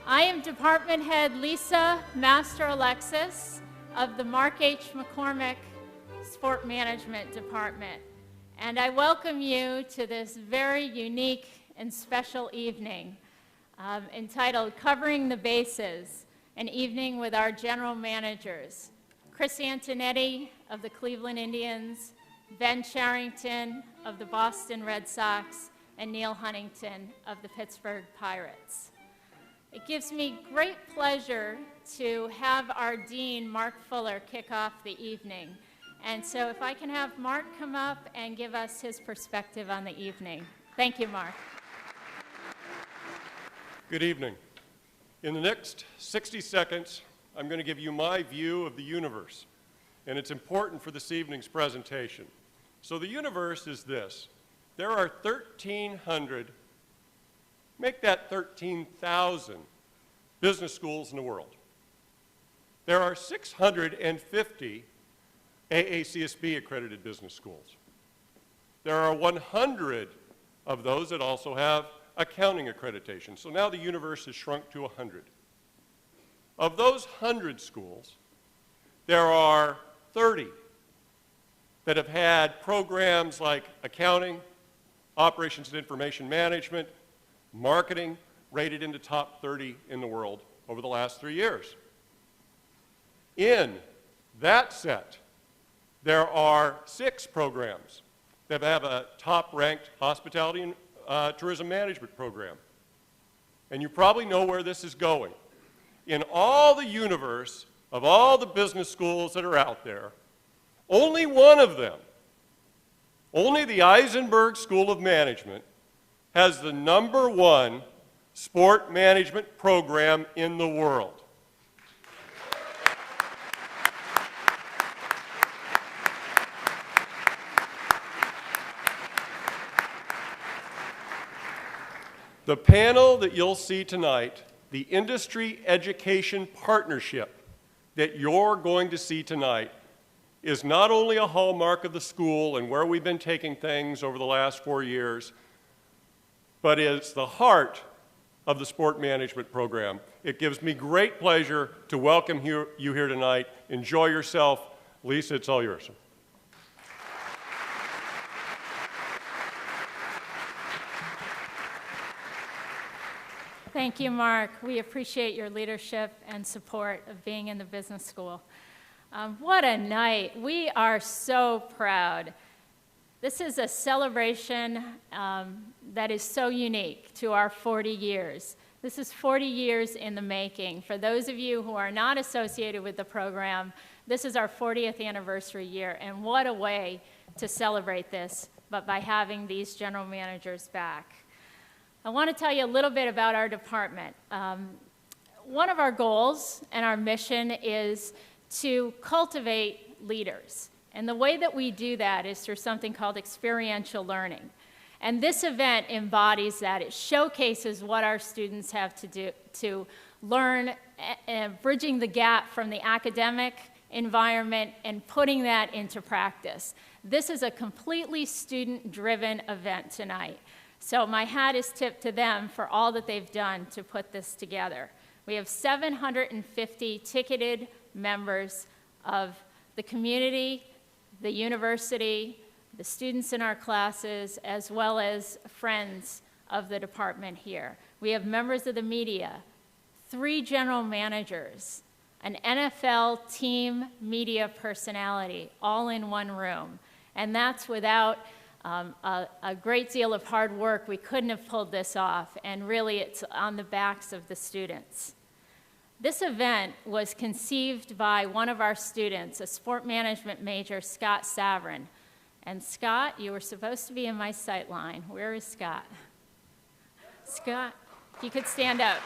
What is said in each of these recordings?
I am Department Head Lisa Master Alexis of the Mark H. McCormack Sport Management Department, and I welcome you to this very unique and special evening entitled Covering the Bases, an evening with our general managers, Chris Antonetti of the Cleveland Indians, Ben Cherington of the Boston Red Sox, and Neal Huntington of the Pittsburgh Pirates. It gives me great pleasure to have our Dean, Mark Fuller, kick off the evening. And so if I can have Mark come up and give us his perspective on the evening. Thank you, Mark. Good evening. In the next 60 seconds, I'm going to give you my view of the universe. And it's important for this evening's presentation. So the universe is this. There are 1,300, make that 13,000 business schools in the world. There are 650 AACSB accredited business schools. There are 100 of those that also have accounting accreditation. So now the universe has shrunk to 100. Of those 100 schools, there are 30 that have had programs like accounting, operations and information management, marketing, rated in the top 30 in the world over the last 3 years. In that set, there are 6 programs that have a top-ranked hospitality and tourism management program. And you probably know where this is going. In all the universe of all the business schools that are out there, only one of them, only the Isenberg School of Management, has the #1 sport management program in the world. The panel that you'll see tonight, the Industry Education Partnership that you're going to see tonight, is not only a hallmark of the school and where we've been taking things over the last 4 years, but is the heart of the sport management program. It gives me great pleasure to welcome you here tonight. Enjoy yourself. Lisa, it's all yours. Thank you, Mark. We appreciate your leadership and support of being in the business school. What a night. We are so proud. This is a celebration that is so unique to our 40 years. This is 40 years in the making. For those of you who are not associated with the program, this is our 40th anniversary year, and what a way to celebrate this, but by having these general managers back. I want to tell you a little bit about our department. One of our goals and our mission is to cultivate leaders. And the way that we do that is through something called experiential learning. And this event embodies that. It showcases what our students have to do to learn, bridging the gap from the academic environment and putting that into practice. This is a completely student-driven event tonight. So my hat is tipped to them for all that they've done to put this together. We have 750 ticketed members of the community, the university, the students in our classes, as well as friends of the department here. We have members of the media, 3 general managers, an NFL team media personality, all in one room. And that's without a great deal of hard work. We couldn't have pulled this off, and really it's on the backs of the students. This event was conceived by one of our students, a sport management major, Scott Saverin. And Scott, you were supposed to be in my sight line. Where is Scott? Scott, if you could stand up.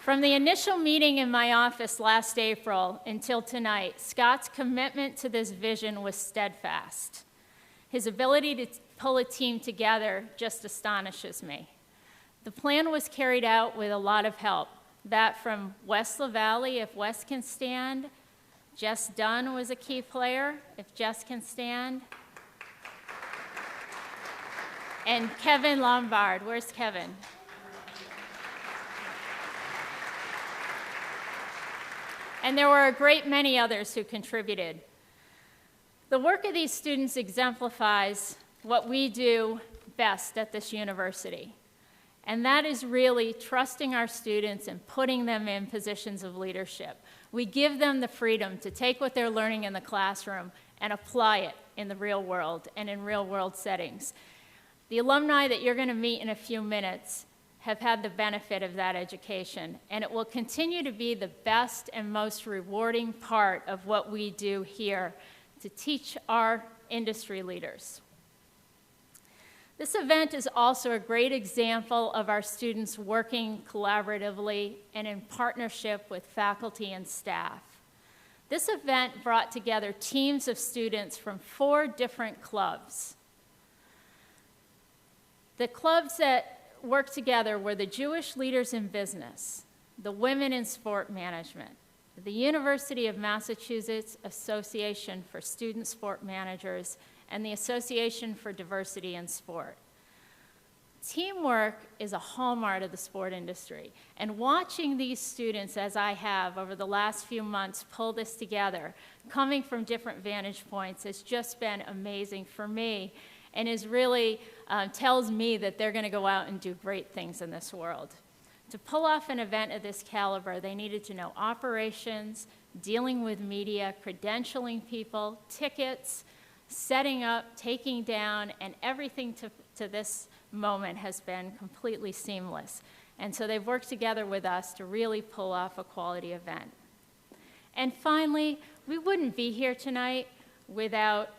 From the initial meeting in my office last April until tonight, Scott's commitment to this vision was steadfast. His ability to pull a team together just astonishes me. The plan was carried out with a lot of help. That from West LaValle, if West can stand. Jess Dunn was a key player, if Jess can stand. And Kevin Lombard. Where's Kevin? And there were a great many others who contributed. The work of these students exemplifies what we do best at this university. And that is really trusting our students and putting them in positions of leadership. We give them the freedom to take what they're learning in the classroom and apply it in the real world and in real world settings. The alumni that you're going to meet in a few minutes have had the benefit of that education, and it will continue to be the best and most rewarding part of what we do here to teach our industry leaders. This event is also a great example of our students working collaboratively and in partnership with faculty and staff. This event brought together teams of students from 4 different clubs. The clubs that worked together were the Jewish Leaders in Business, the Women in Sport Management, the University of Massachusetts Association for Student Sport Managers, and the Association for Diversity in Sport. Teamwork is a hallmark of the sport industry, and watching these students, as I have over the last few months, pull this together, coming from different vantage points, has just been amazing for me, and is really tells me that they're going to go out and do great things in this world. To pull off an event of this caliber, they needed to know operations, dealing with media, credentialing people, tickets, setting up, taking down, and everything to this moment has been completely seamless. And so they've worked together with us to really pull off a quality event. And finally, we wouldn't be here tonight without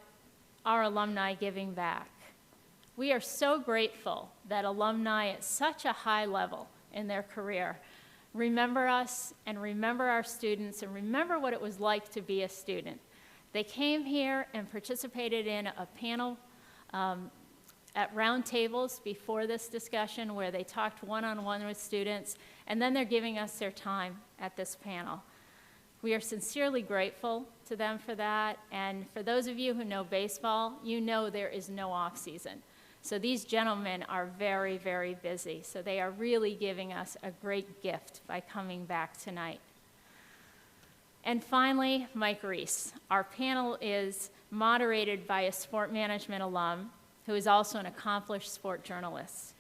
our alumni giving back. We are so grateful that alumni at such a high level in their career remember us and remember our students and remember what it was like to be a student. They came here and participated in a panel at round tables before this discussion where they talked one-on-one with students, and then they're giving us their time at this panel. We are sincerely grateful to them for that, and for those of you who know baseball, you know there is no off-season. So these gentlemen are very, very busy, so they are really giving us a great gift by coming back tonight. And finally, Mike Reiss. Our panel is moderated by a sport management alum who is also an accomplished sport journalist.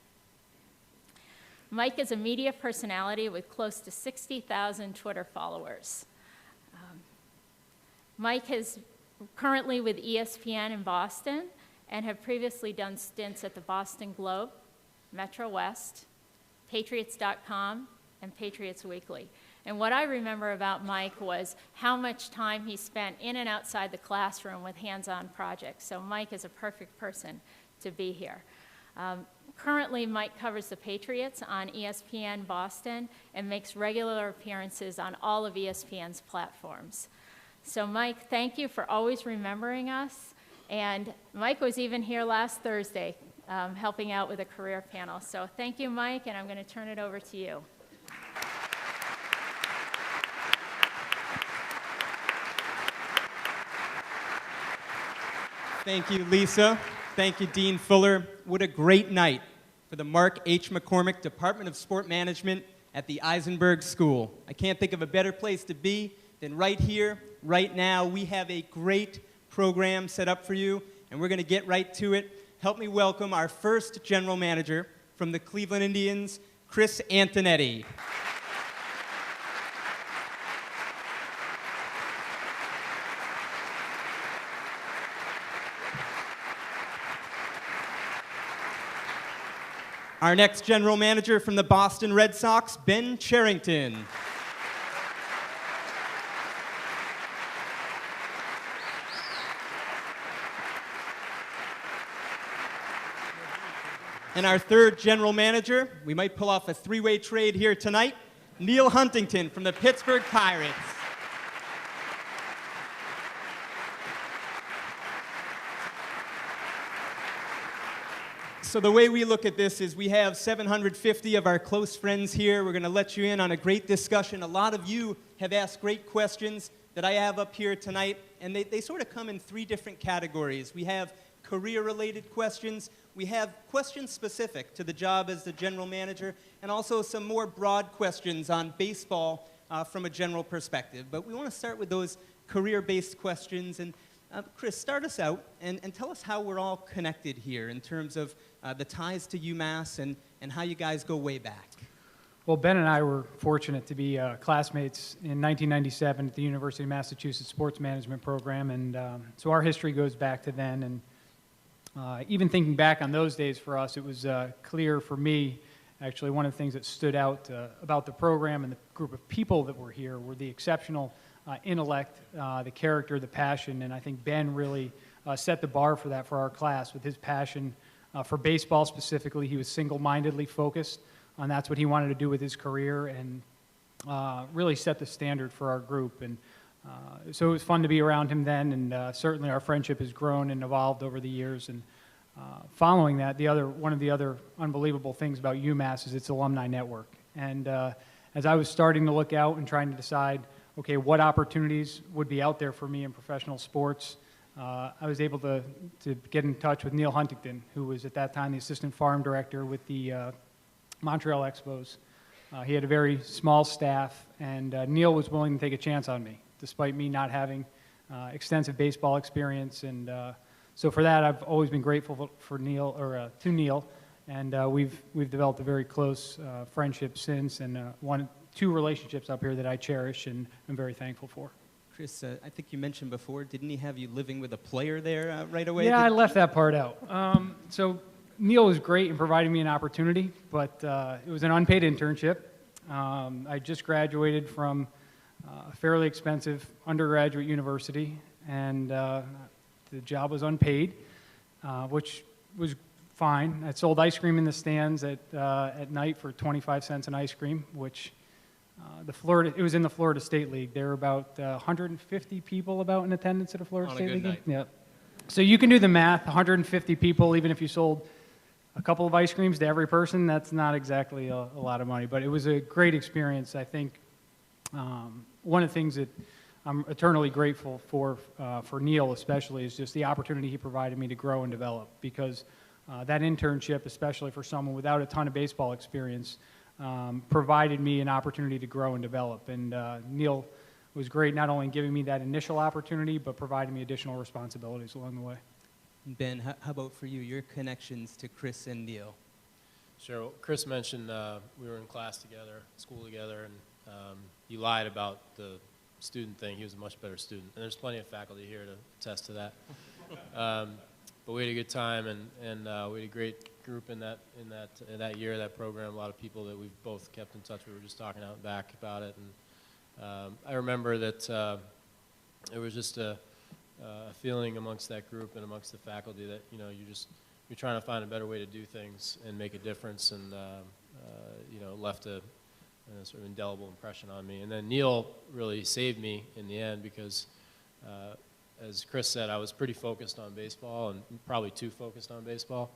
Mike is a media personality with close to 60,000 Twitter followers. Mike is currently with ESPN in Boston and have previously done stints at the Boston Globe, Metro West, Patriots.com, and Patriots Weekly. And what I remember about Mike was how much time he spent in and outside the classroom with hands-on projects. So Mike is a perfect person to be here. Currently, Mike covers the Patriots on ESPN Boston and makes regular appearances on all of ESPN's platforms. So Mike, thank you for always remembering us. And Mike was even here last Thursday helping out with a career panel. So thank you, Mike, and I'm going to turn it over to you. Thank you, Lisa. Thank you, Dean Fuller. What a great night for the Mark H. McCormack Department of Sport Management at the Isenberg School. I can't think of a better place to be than right here, right now. We have a great program set up for you, and we're going to get right to it. Help me welcome our first general manager from the Cleveland Indians, Chris Antonetti. Our next general manager from the Boston Red Sox, Ben Cherington. And our third general manager, we might pull off a three-way trade here tonight, Neal Huntington from the Pittsburgh Pirates. So the way we look at this is we have 750 of our close friends here. We're going to let you in on a great discussion. A lot of you have asked great questions that I have up here tonight, and they sort of come in three different categories. We have career-related questions. We have questions specific to the job as the general manager, and also some more broad questions on baseball from a general perspective. But we want to start with those career-based questions. And Chris, start us out and tell us how we're all connected here in terms of the ties to UMass and how you guys go way back. Well, Ben and I were fortunate to be classmates in 1997 at the University of Massachusetts Sports Management Program, and so our history goes back to then. And even thinking back on those days for us, it was clear for me, actually, one of the things that stood out about the program and the group of people that were here were the exceptional intellect, the character, the passion, and I think Ben really set the bar for that for our class with his passion for baseball specifically. He was single-mindedly focused on that's what he wanted to do with his career, and really set the standard for our group. And so it was fun to be around him then, and certainly our friendship has grown and evolved over the years. And following that, one of the other unbelievable things about UMass is its alumni network. And as I was starting to look out and trying to decide, okay, what opportunities would be out there for me in professional sports, I was able to get in touch with Neal Huntington, who was at that time the assistant farm director with the Montreal Expos. He had a very small staff, and Neal was willing to take a chance on me, despite me not having extensive baseball experience. And so for that, I've always been grateful for Neal, or to Neal, and we've developed a very close friendship since, and two relationships up here that I cherish and I'm very thankful for. Chris, I think you mentioned before, didn't he have you living with a player there right away? Yeah, I left that part out. So Neal was great in providing me an opportunity, but it was an unpaid internship. I just graduated from a fairly expensive undergraduate university, and the job was unpaid, which was fine. I sold ice cream in the stands at night for 25 cents an ice cream, which it was in the Florida State League. There were about 150 people about in attendance at a Florida State League game. Yeah. So you can do the math, 150 people, even if you sold a couple of ice creams to every person, that's not exactly a lot of money, but it was a great experience. I think one of the things that I'm eternally grateful for Neal especially is just the opportunity he provided me to grow and develop, because that internship, especially for someone without a ton of baseball experience, provided me an opportunity to grow and develop. And Neal was great not only in giving me that initial opportunity, but providing me additional responsibilities along the way. Ben, how about for you, your connections to Chris and Neal? Sure. Well, Chris mentioned we were in class together, school together, and he lied about the student thing. He was a much better student. And there's plenty of faculty here to attest to that. But we had a good time, and we had a great group in that year, that program. A lot of people that we've both kept in touch. We were just talking out back about it, and I remember that it was just a feeling amongst that group and amongst the faculty that you're trying to find a better way to do things and make a difference, and left a sort of indelible impression on me. And then Neal really saved me in the end, because as Chris said, I was pretty focused on baseball, and probably too focused on baseball,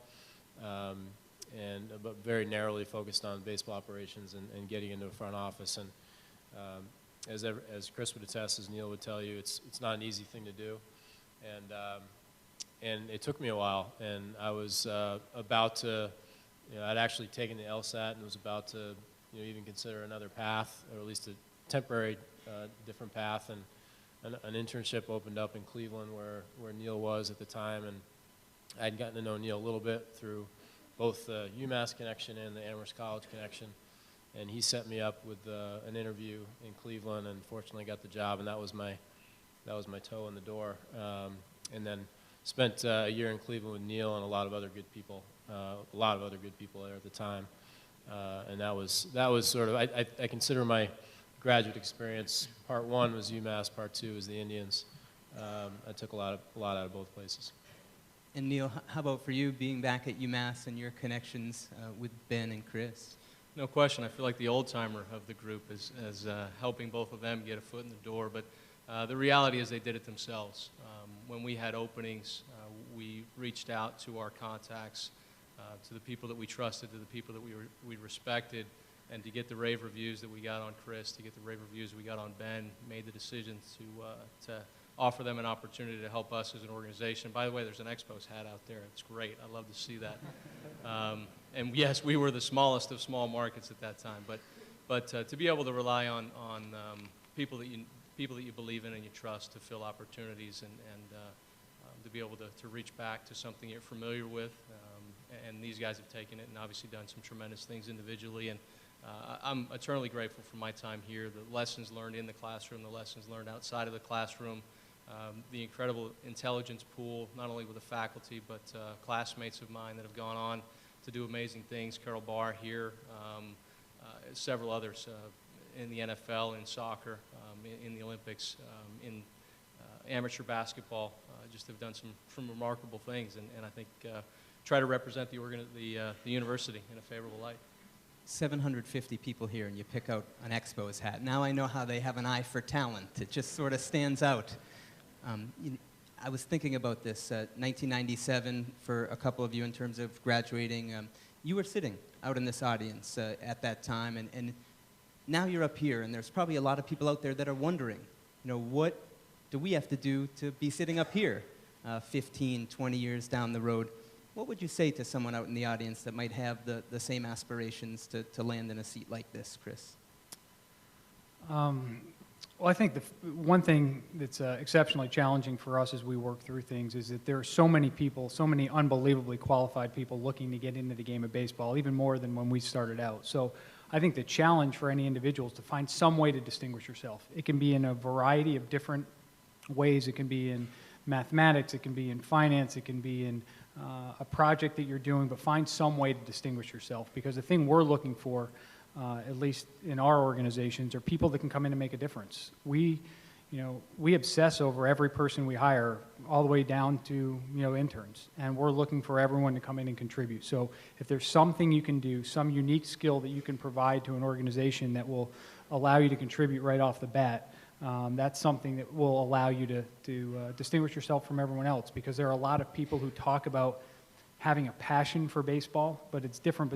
but very narrowly focused on baseball operations and getting into a front office. And as Chris would attest, as Neal would tell you, it's not an easy thing to do, and it took me a while. And I was about to, I'd actually taken the LSAT and was about to, even consider another path, or at least a temporary different path. And an internship opened up in Cleveland where Neal was at the time, and I'd gotten to know Neal a little bit through both the UMass connection and the Amherst College connection, and he set me up with an interview in Cleveland, and fortunately got the job, and that was my toe in the door. And then spent a year in Cleveland with Neal and a lot of other good people there at the time, and that was sort of I consider my graduate experience, part one was UMass, part two was the Indians. I took a lot out of both places. And Neal, how about for you, being back at UMass and your connections with Ben and Chris? No question. I feel like the old-timer of the group is helping both of them get a foot in the door, but the reality is they did it themselves. When we had openings, we reached out to our contacts, to the people that we trusted, to the people that we respected, and to get the rave reviews that we got on Chris, to get the rave reviews we got on Ben, made the decision to offer them an opportunity to help us as an organization. By the way, there's an Expos hat out there. It's great. I love to see that. And yes, we were the smallest of small markets at that time, but to be able to rely on people that you believe in and you trust to fill opportunities and to be able to reach back to something you're familiar with. And these guys have taken it and obviously done some tremendous things individually. And I'm eternally grateful for my time here, the lessons learned in the classroom, the lessons learned outside of the classroom, the incredible intelligence pool, not only with the faculty, but classmates of mine that have gone on to do amazing things. Carol Barr here, several others in the NFL, in soccer, in the Olympics, in amateur basketball, just have done some remarkable things, and I think try to represent the university in a favorable light. 750 people here, and you pick out an Expos hat. Now I know how they have an eye for talent. It just sort of stands out. I was thinking about this, 1997, for a couple of you in terms of graduating. You were sitting out in this audience at that time, and now you're up here, and there's probably a lot of people out there that are wondering, what do we have to do to be sitting up here 15, 20 years down the road? What would you say to someone out in the audience that might have the same aspirations to land in a seat like this, Chris? Well, I think the one thing that's exceptionally challenging for us as we work through things is that there are so many people, so many unbelievably qualified people looking to get into the game of baseball, even more than when we started out. So I think the challenge for any individual is to find some way to distinguish yourself. It can be in a variety of different ways. It can be in mathematics, it can be in finance, it can be in a project that you're doing, but find some way to distinguish yourself, because the thing we're looking for, at least in our organizations, are people that can come in and make a difference. We obsess over every person we hire, all the way down to interns, and we're looking for everyone to come in and contribute. So if there's something you can do, some unique skill that you can provide to an organization that will allow you to contribute right off the bat, that's something that will allow you to distinguish yourself from everyone else, because there are a lot of people who talk about having a passion for baseball, but it's different.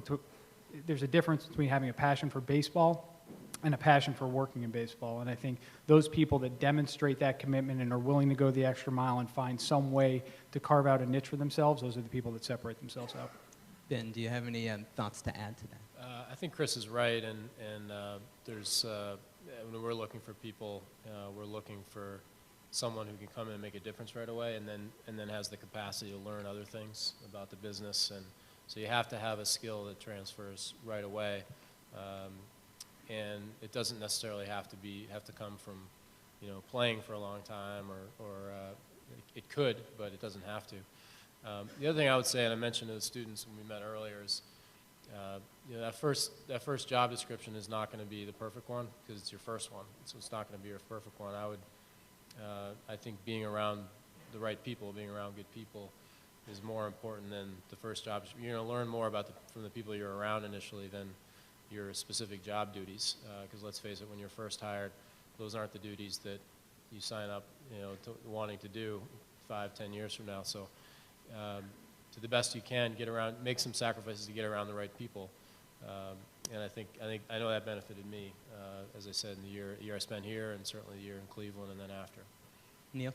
There's a difference between having a passion for baseball and a passion for working in baseball, and I think those people that demonstrate that commitment and are willing to go the extra mile and find some way to carve out a niche for themselves, those are the people that separate themselves out. Ben, do you have any thoughts to add to that? I think Chris is right, and there's when we're looking for people, we're looking for someone who can come in and make a difference right away, and then has the capacity to learn other things about the business. And so you have to have a skill that transfers right away, and it doesn't necessarily have to come from playing for a long time, or it could, but it doesn't have to. The other thing I would say, and I mentioned to the students when we met earlier, is that first job description is not going to be the perfect one, because it's your first one, so it's not going to be your perfect one. I think being around the right people, being around good people, is more important than the first job. You're going to learn more from the people you're around initially than your specific job duties, because let's face it, when you're first hired, those aren't the duties that you sign up to wanting to do 5-10 years from now. So to the best you can, make some sacrifices to get around the right people. And I know that benefited me, as I said, in the year I spent here, and certainly the year in Cleveland, and then after. Neal?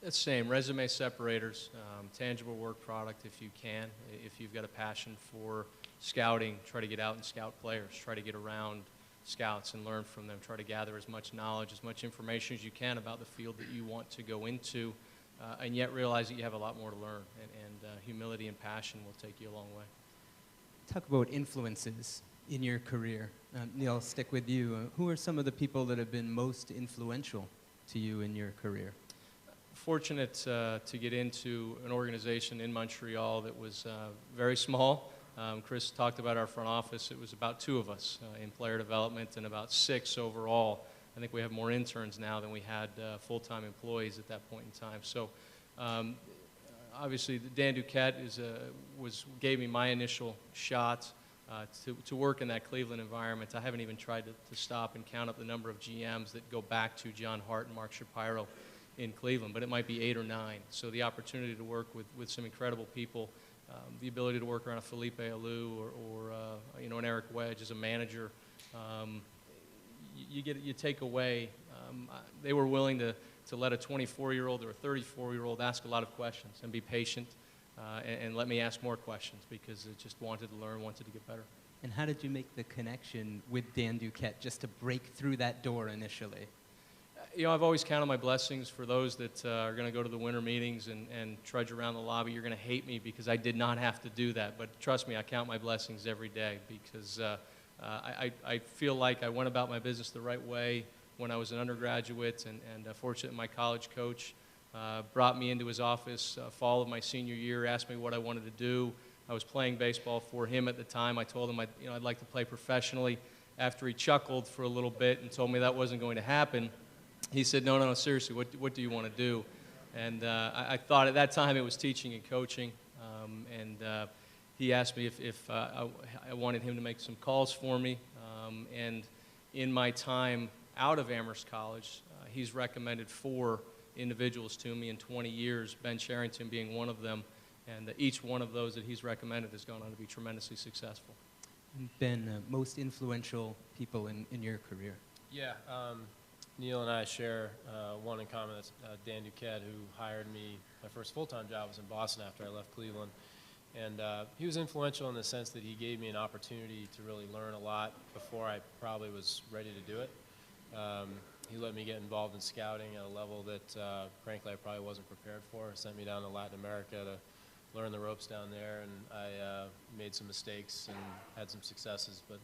It's the same. Resume separators, tangible work product if you can. If you've got a passion for scouting, try to get out and scout players. Try to get around scouts and learn from them. Try to gather as much knowledge, as much information as you can about the field that you want to go into, and yet realize that you have a lot more to learn. And humility and passion will take you a long way. Talk about influences in your career. Neal, I'll stick with you. Who are some of the people that have been most influential to you in your career? Fortunate to get into an organization in Montreal that was very small. Chris talked about our front office. It was about 2 of us in player development and about 6 overall. I think we have more interns now than we had full-time employees at that point in time. So obviously Dan Duquette gave me my initial shot to work in that Cleveland environment. I haven't even tried to stop and count up the number of GMs that go back to John Hart and Mark Shapiro in Cleveland, but it might be 8 or 9. So the opportunity to work with some incredible people, the ability to work around a Felipe Alou or an Eric Wedge as a manager, you take away. They were willing to to let a 24-year-old or a 34-year-old ask a lot of questions and be patient and let me ask more questions because I just wanted to learn, wanted to get better. And how did you make the connection with Dan Duquette just to break through that door initially? You know, I've always counted my blessings for those that are going to go to the winter meetings and trudge around the lobby. You're going to hate me because I did not have to do that. But trust me, I count my blessings every day because I feel like I went about my business the right way when I was an undergraduate. And fortunately, my college coach brought me into his office fall of my senior year, asked me what I wanted to do. I was playing baseball for him at the time. I told him I'd like to play professionally. After he chuckled for a little bit and told me that wasn't going to happen, he said, no, seriously, what do you want to do? And I thought at that time it was teaching and coaching. He asked me if I wanted him to make some calls for me. And in my time out of Amherst College, he's recommended 4 individuals to me in 20 years, Ben Cherington being one of them. And each one of those that he's recommended has gone on to be tremendously successful. Ben, most influential people in your career? Yeah, Neal and I share one in common. That's Dan Duquette, who hired me. My first full-time job was in Boston after I left Cleveland. And he was influential in the sense that he gave me an opportunity to really learn a lot before I probably was ready to do it. He let me get involved in scouting at a level that, frankly, I probably wasn't prepared for. He sent me down to Latin America to learn the ropes down there, and I made some mistakes and had some successes, but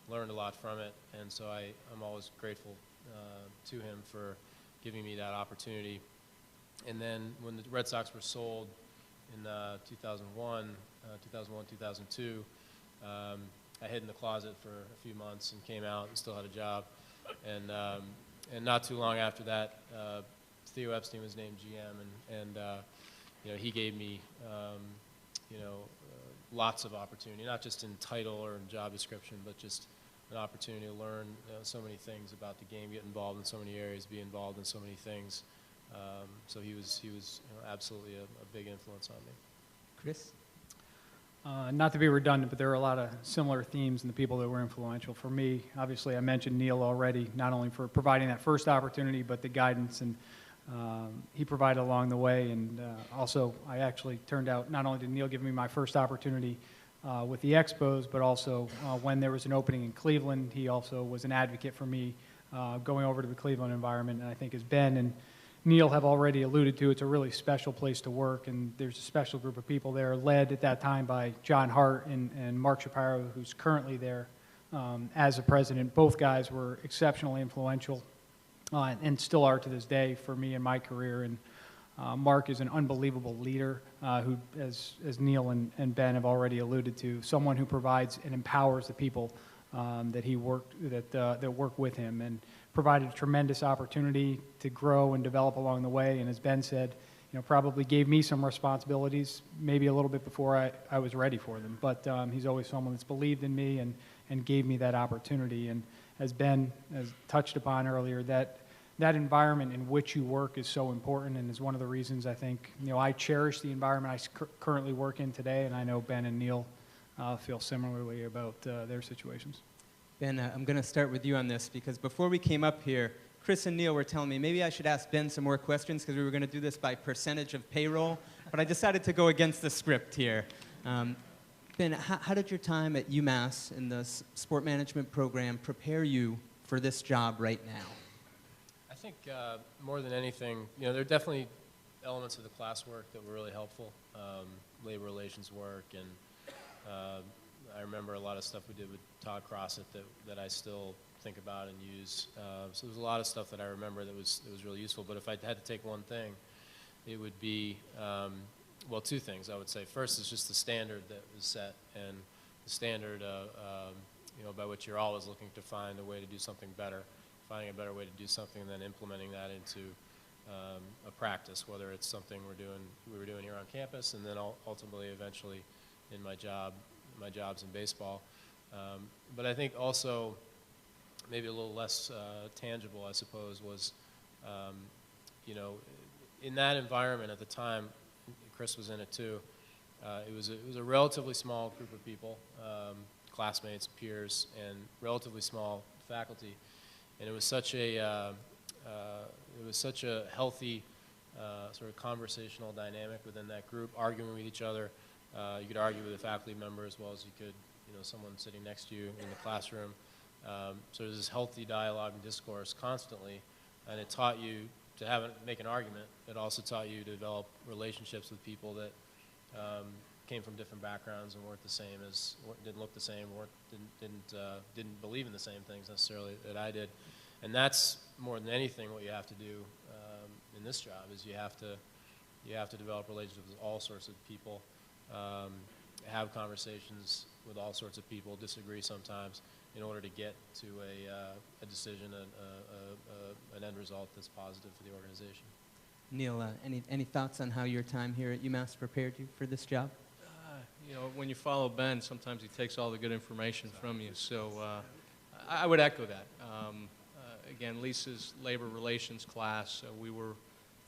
learned a lot from it. And so I'm always grateful to him for giving me that opportunity. And then when the Red Sox were sold in 2001, 2002, I hid in the closet for a few months and came out and still had a job. And not too long after that, Theo Epstein was named GM, and you know, he gave me lots of opportunity, not just in title or in job description, but just an opportunity to learn so many things about the game, get involved in so many areas, be involved in so many things. So he was absolutely a big influence on me. Chris? Not to be redundant, but there are a lot of similar themes in the people that were influential for me. Obviously, I mentioned Neal already, not only for providing that first opportunity, but the guidance and he provided along the way. And also, I actually turned out, not only did Neal give me my first opportunity with the Expos, but also when there was an opening in Cleveland, he also was an advocate for me going over to the Cleveland environment. And I think as Ben and Neal have already alluded to, it's a really special place to work, and there's a special group of people there led at that time by John Hart and Mark Shapiro, who's currently there as a president. Both guys were exceptionally influential and still are to this day for me in my career. And Mark is an unbelievable leader who, as Neal and Ben have already alluded to, someone who provides and empowers the people that work with him, and provided a tremendous opportunity to grow and develop along the way. And as Ben said, probably gave me some responsibilities maybe a little bit before I was ready for them. But he's always someone that's believed in me and gave me that opportunity. And as Ben has touched upon earlier, that environment in which you work is so important, and is one of the reasons I think I cherish the environment I currently work in today, and I know Ben and Neal feel similarly about their situations. Ben, I'm going to start with you on this, because before we came up here, Chris and Neal were telling me maybe I should ask Ben some more questions because we were going to do this by percentage of payroll, but I decided to go against the script here. Ben, how did your time at UMass in the sport management program prepare you for this job right now? I think more than anything, there are definitely elements of the classwork that were really helpful, labor relations work, and I remember a lot of stuff we did with Todd Crossett that I still think about and use. So there's a lot of stuff that I remember that was really useful. But if I had to take one thing, it would be, well, two things I would say. First is just the standard that was set, and the standard by which you're always looking to find a way to do something better, finding a better way to do something, and then implementing that into a practice, whether it's something we were doing here on campus, and then ultimately, eventually, in my jobs in baseball. But I think also, maybe a little less tangible, I suppose, was, in that environment at the time, Chris was in it too, it was a relatively small group of people, classmates, peers, and relatively small faculty. And it was such a was such a healthy sort of conversational dynamic within that group, arguing with each other. You could argue with a faculty member as well as you could, someone sitting next to you in the classroom. So there's this healthy dialogue and discourse constantly, and it taught you to make an argument. It also taught you to develop relationships with people that came from different backgrounds and weren't the same didn't look the same, didn't believe in the same things necessarily that I did. And that's more than anything what you have to do in this job is you have to develop relationships with all sorts of people, have conversations with all sorts of people, disagree sometimes, in order to get to a decision, an end result that's positive for the organization. Neal, any thoughts on how your time here at UMass prepared you for this job? When you follow Ben, sometimes he takes all the good information from you. So I would echo that. Again, Lisa's labor relations class, we were,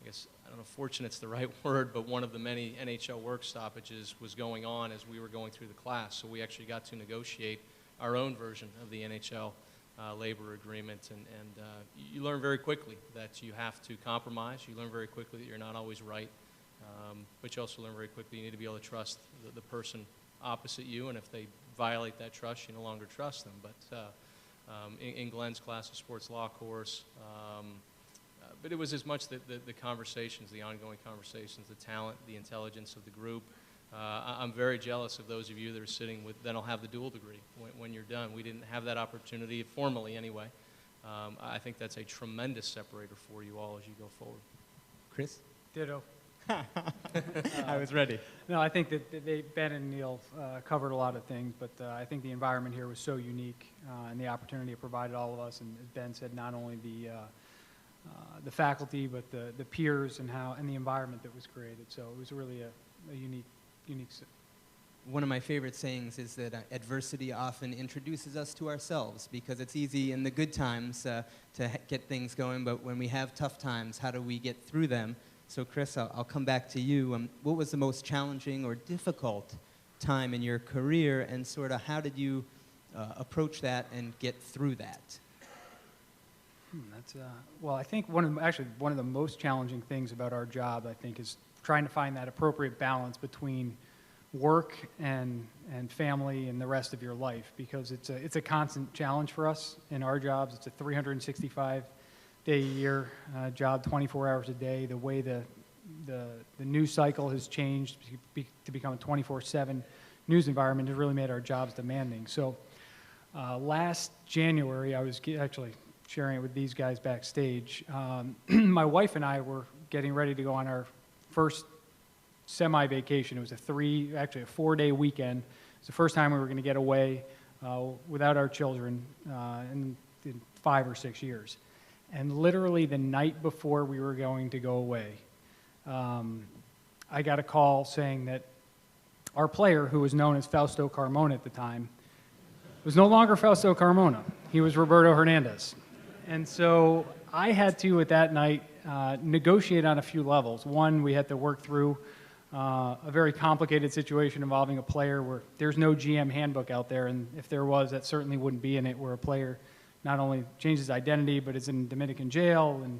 I guess, I don't know if fortunate's the right word, but one of the many NHL work stoppages was going on as we were going through the class. So we actually got to negotiate our own version of the NHL labor agreement. And you learn very quickly that you have to compromise. You learn very quickly that you're not always right. But you also learn very quickly you need to be able to trust the person opposite you. And if they violate that trust, you no longer trust them. But in Glenn's class, a sports law course, but it was as much the conversations, the ongoing conversations, the talent, the intelligence of the group. I'm very jealous of those of you that are sitting with, that'll have the dual degree when you're done. We didn't have that opportunity, formally anyway. I think that's a tremendous separator for you all as you go forward. Chris? Ditto. I was ready. No, I think that Ben and Neal covered a lot of things, but I think the environment here was so unique and the opportunity it provided all of us. And as Ben said, not only the faculty, but the peers and the environment that was created. So it was really a unique. One of my favorite sayings is that adversity often introduces us to ourselves, because it's easy in the good times to get things going, but when we have tough times, how do we get through them? So Chris, I'll come back to you. What was the most challenging or difficult time in your career, and sort of how did you approach that and get through that? Well, I think one of the most challenging things about our job, I think, is trying to find that appropriate balance between work and family and the rest of your life, because it's a constant challenge for us in our jobs. It's a 365-day-a-year job, 24 hours a day. The way the news cycle has changed to become a 24/7 news environment has really made our jobs demanding. So last January, I was actually sharing it with these guys backstage. My wife and I were getting ready to go on our first semi-vacation. It was a 4-day weekend. It's the first time we were going to get away without our children in 5 or 6 years. And literally the night before we were going to go away, I got a call saying that our player, who was known as Fausto Carmona at the time, was no longer Fausto Carmona. He was Roberto Hernandez. And so I had to, at that night, negotiate on a few levels. One, we had to work through a very complicated situation involving a player where there's no GM handbook out there, and if there was, that certainly wouldn't be in it, where a player not only changed his identity, but is in Dominican jail, and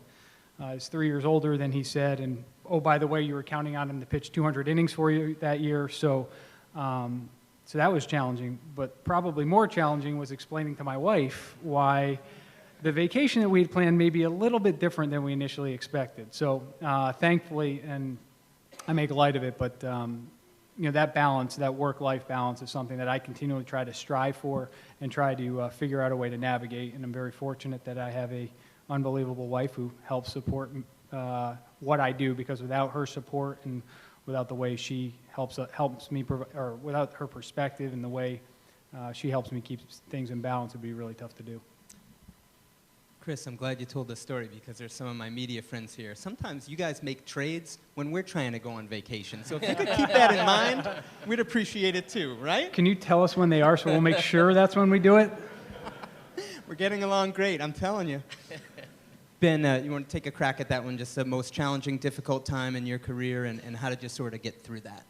is 3 years older than he said, and oh, by the way, you were counting on him to pitch 200 innings for you that year. So that was challenging, but probably more challenging was explaining to my wife why the vacation that we had planned may be a little bit different than we initially expected. So thankfully, and I make light of it, but that balance, that work-life balance, is something that I continually try to strive for and try to figure out a way to navigate. And I'm very fortunate that I have a unbelievable wife who helps support what I do, because without her support and without the way she helps me, or without her perspective and the way she helps me keep things in balance, it would be really tough to do. Chris, I'm glad you told this story, because there's some of my media friends here. Sometimes you guys make trades when we're trying to go on vacation. So if you could keep that in mind, we'd appreciate it too, right? Can you tell us when they are so we'll make sure that's when we do it? We're getting along great, I'm telling you. Ben, you want to take a crack at that one, just the most challenging, difficult time in your career, and how did you sort of get through that?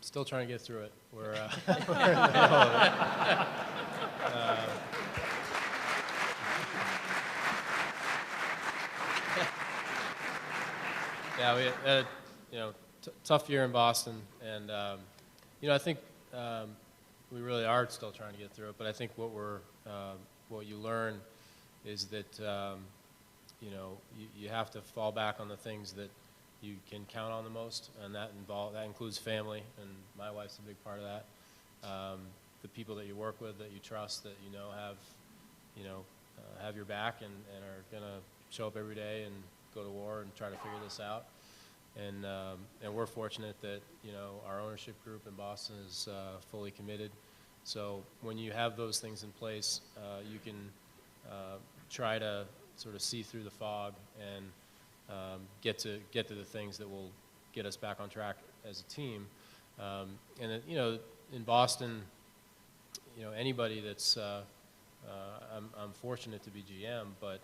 Still trying to get through it. We're in the middle of it. Yeah, we had a tough year in Boston, and I think we really are still trying to get through it. But I think what you learn is that you have to fall back on the things that you can count on the most, and that includes family, and my wife's a big part of that. The people that you work with, that you trust, that have your back and are going to show up every day and go to war and try to figure this out. And we're fortunate that our ownership group in Boston is fully committed. So when you have those things in place, you can try to sort of see through the fog and get to the things that will get us back on track as a team. In Boston, anybody that's I'm fortunate to be GM, but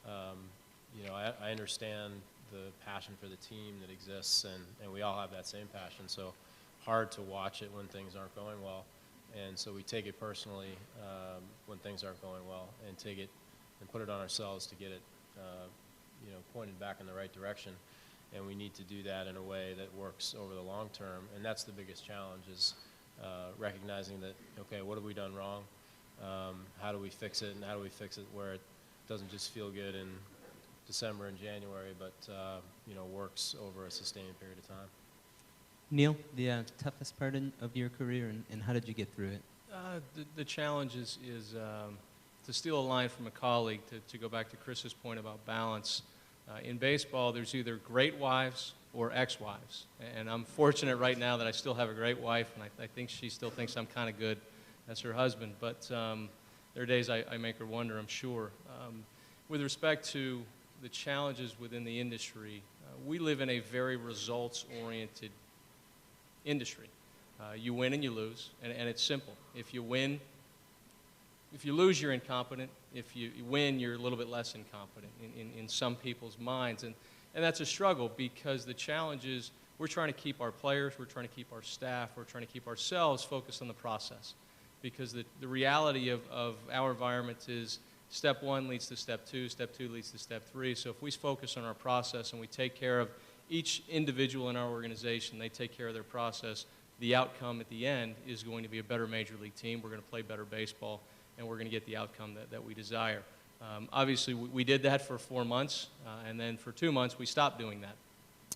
I understand the passion for the team that exists, and we all have that same passion. So hard to watch it when things aren't going well, and so we take it personally when things aren't going well, and take it and put it on ourselves to get it pointed back in the right direction. And we need to do that in a way that works over the long term, and that's the biggest challenge, is recognizing that, okay, what have we done wrong? How do we fix it, and how do we fix it where it doesn't just feel good in December and January, but works over a sustained period of time. Neal, the toughest part of your career, and how did you get through it? The challenge is to steal a line from a colleague, to go back to Chris's point about balance. In baseball, there's either great wives or ex-wives. And I'm fortunate right now that I still have a great wife, and I think she still thinks I'm kind of good as her husband. But there are days I make her wonder, I'm sure. With respect to the challenges within the industry, we live in a very results-oriented industry. You win and you lose, and it's simple. If you lose, you're incompetent. If you win, you're a little bit less incompetent in some people's minds. And that's a struggle, because the challenge is we're trying to keep our players, we're trying to keep our staff, we're trying to keep ourselves focused on the process. Because the reality of our environment is step one leads to step two leads to step three. So if we focus on our process and we take care of each individual in our organization, they take care of their process, the outcome at the end is going to be a better major league team. We're going to play better baseball, and we're going to get the outcome that we desire. Obviously, we did that for 4 months, and then for 2 months we stopped doing that.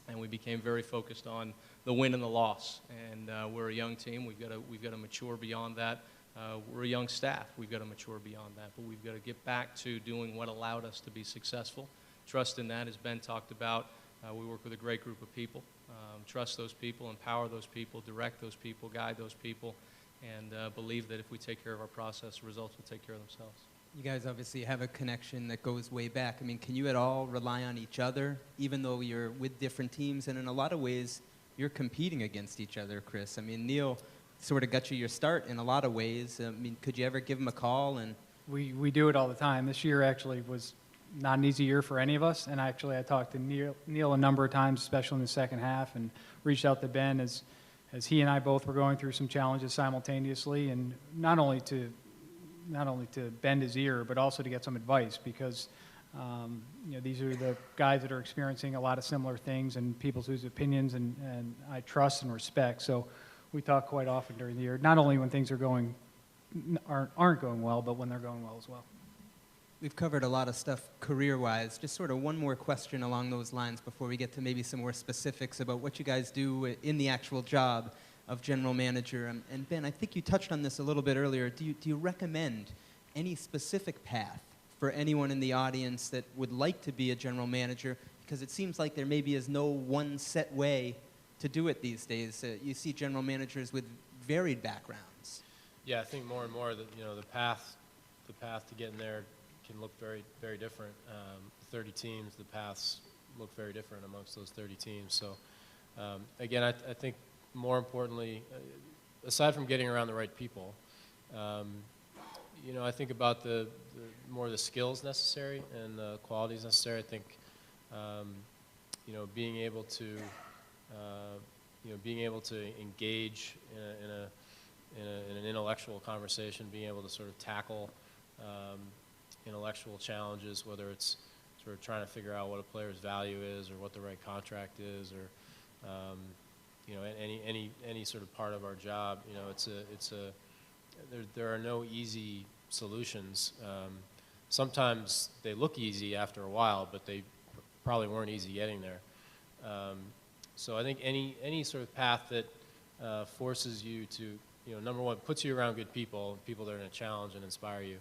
And we became very focused on the win and the loss. And we're a young team. We've got to mature beyond that. We're a young staff. We've got to mature beyond that. But we've got to get back to doing what allowed us to be successful. Trust in that, as Ben talked about. We work with a great group of people. Trust those people, empower those people, direct those people, guide those people, and believe that if we take care of our process, the results will take care of themselves. You guys obviously have a connection that goes way back. I mean, can you at all rely on each other, even though you're with different teams? And in a lot of ways, you're competing against each other, Chris. I mean, Neal sort of got you your start in a lot of ways. I mean, could you ever give him a call? And We do it all the time. This year actually was not an easy year for any of us. And actually, I talked to Neal a number of times, especially in the second half, and reached out to Ben as he and I both were going through some challenges simultaneously, and not only to bend his ear, but also to get some advice, because these are the guys that are experiencing a lot of similar things, and people whose opinions and I trust and respect. So we talk quite often during the year, not only when things aren't going well, but when they're going well as well. we've covered a lot of stuff career-wise. Just sort of one more question along those lines before we get to maybe some more specifics about what you guys do in the actual job of general manager. And Ben, I think you touched on this a little bit earlier. Do you recommend any specific path for anyone in the audience that would like to be a general manager? Because it seems like there maybe is no one set way to do it these days. You see general managers with varied backgrounds. Yeah, I think more and more that the path to getting there can look very, very different. 30 teams, the paths look very different amongst those 30 teams. So again, I think more importantly, aside from getting around the right people, I think about the more the skills necessary and the qualities necessary. I think being able to engage in an intellectual conversation, being able to sort of tackle intellectual challenges, whether it's sort of trying to figure out what a player's value is or what the right contract is, or you know, any sort of part of our job. You know, there are no easy solutions. Sometimes they look easy after a while, but they probably weren't easy getting there. So I think any sort of path that forces you to, you know, number one, puts you around good people that are going to challenge and inspire you,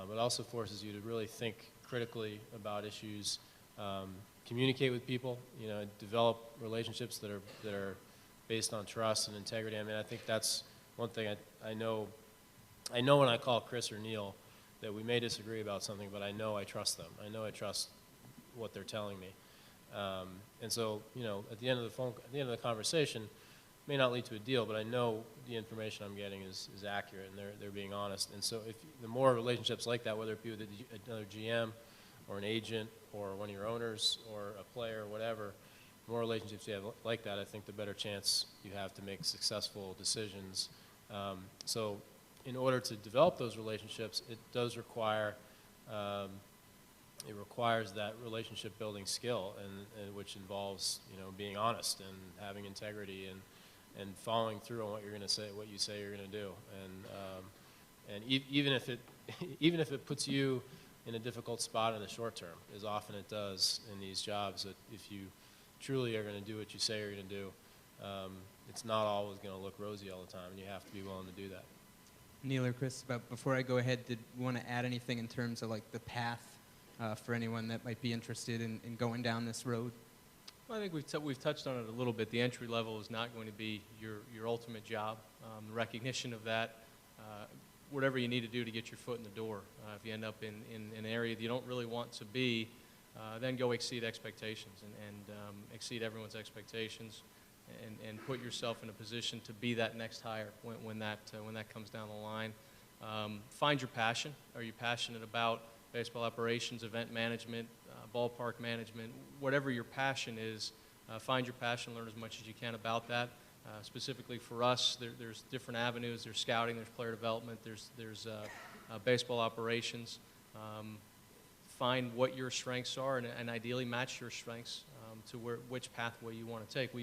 but also forces you to really think critically about issues, communicate with people, you know, develop relationships that are based on trust and integrity. I mean, I think that's one thing I know when I call Chris or Neal that we may disagree about something, but I know I trust them. I know I trust what they're telling me. And so, you know, at the end of the conversation, may not lead to a deal, but I know the information I'm getting is accurate, and they're being honest. And so the more relationships like that, whether it be with another GM or an agent or one of your owners or a player or whatever, the more relationships you have like that, I think the better chance you have to make successful decisions. So in order to develop those relationships, it does require, it requires that relationship building skill, and which involves, you know, being honest and having integrity and following through on what you're going to say, what you say you're going to do, and even if it puts you in a difficult spot in the short term, as often it does in these jobs, that if you truly are going to do what you say you're going to do, it's not always going to look rosy all the time, and you have to be willing to do that. Neal or Chris, before I go ahead, did you want to add anything in terms of like the path for anyone that might be interested in going down this road? Well, I think we've touched on it a little bit. The entry level is not going to be your ultimate job. The recognition of that, whatever you need to do to get your foot in the door. If you end up in an area that you don't really want to be, then go exceed expectations and exceed everyone's expectations, and put yourself in a position to be that next hire when that comes down the line. Find your passion. Are you passionate about baseball operations, event management, ballpark management, whatever your passion is? Find your passion, learn as much as you can about that. Specifically for us, there's different avenues. There's scouting, there's player development, there's baseball operations. Find what your strengths are, and ideally match your strengths to which pathway you want to take.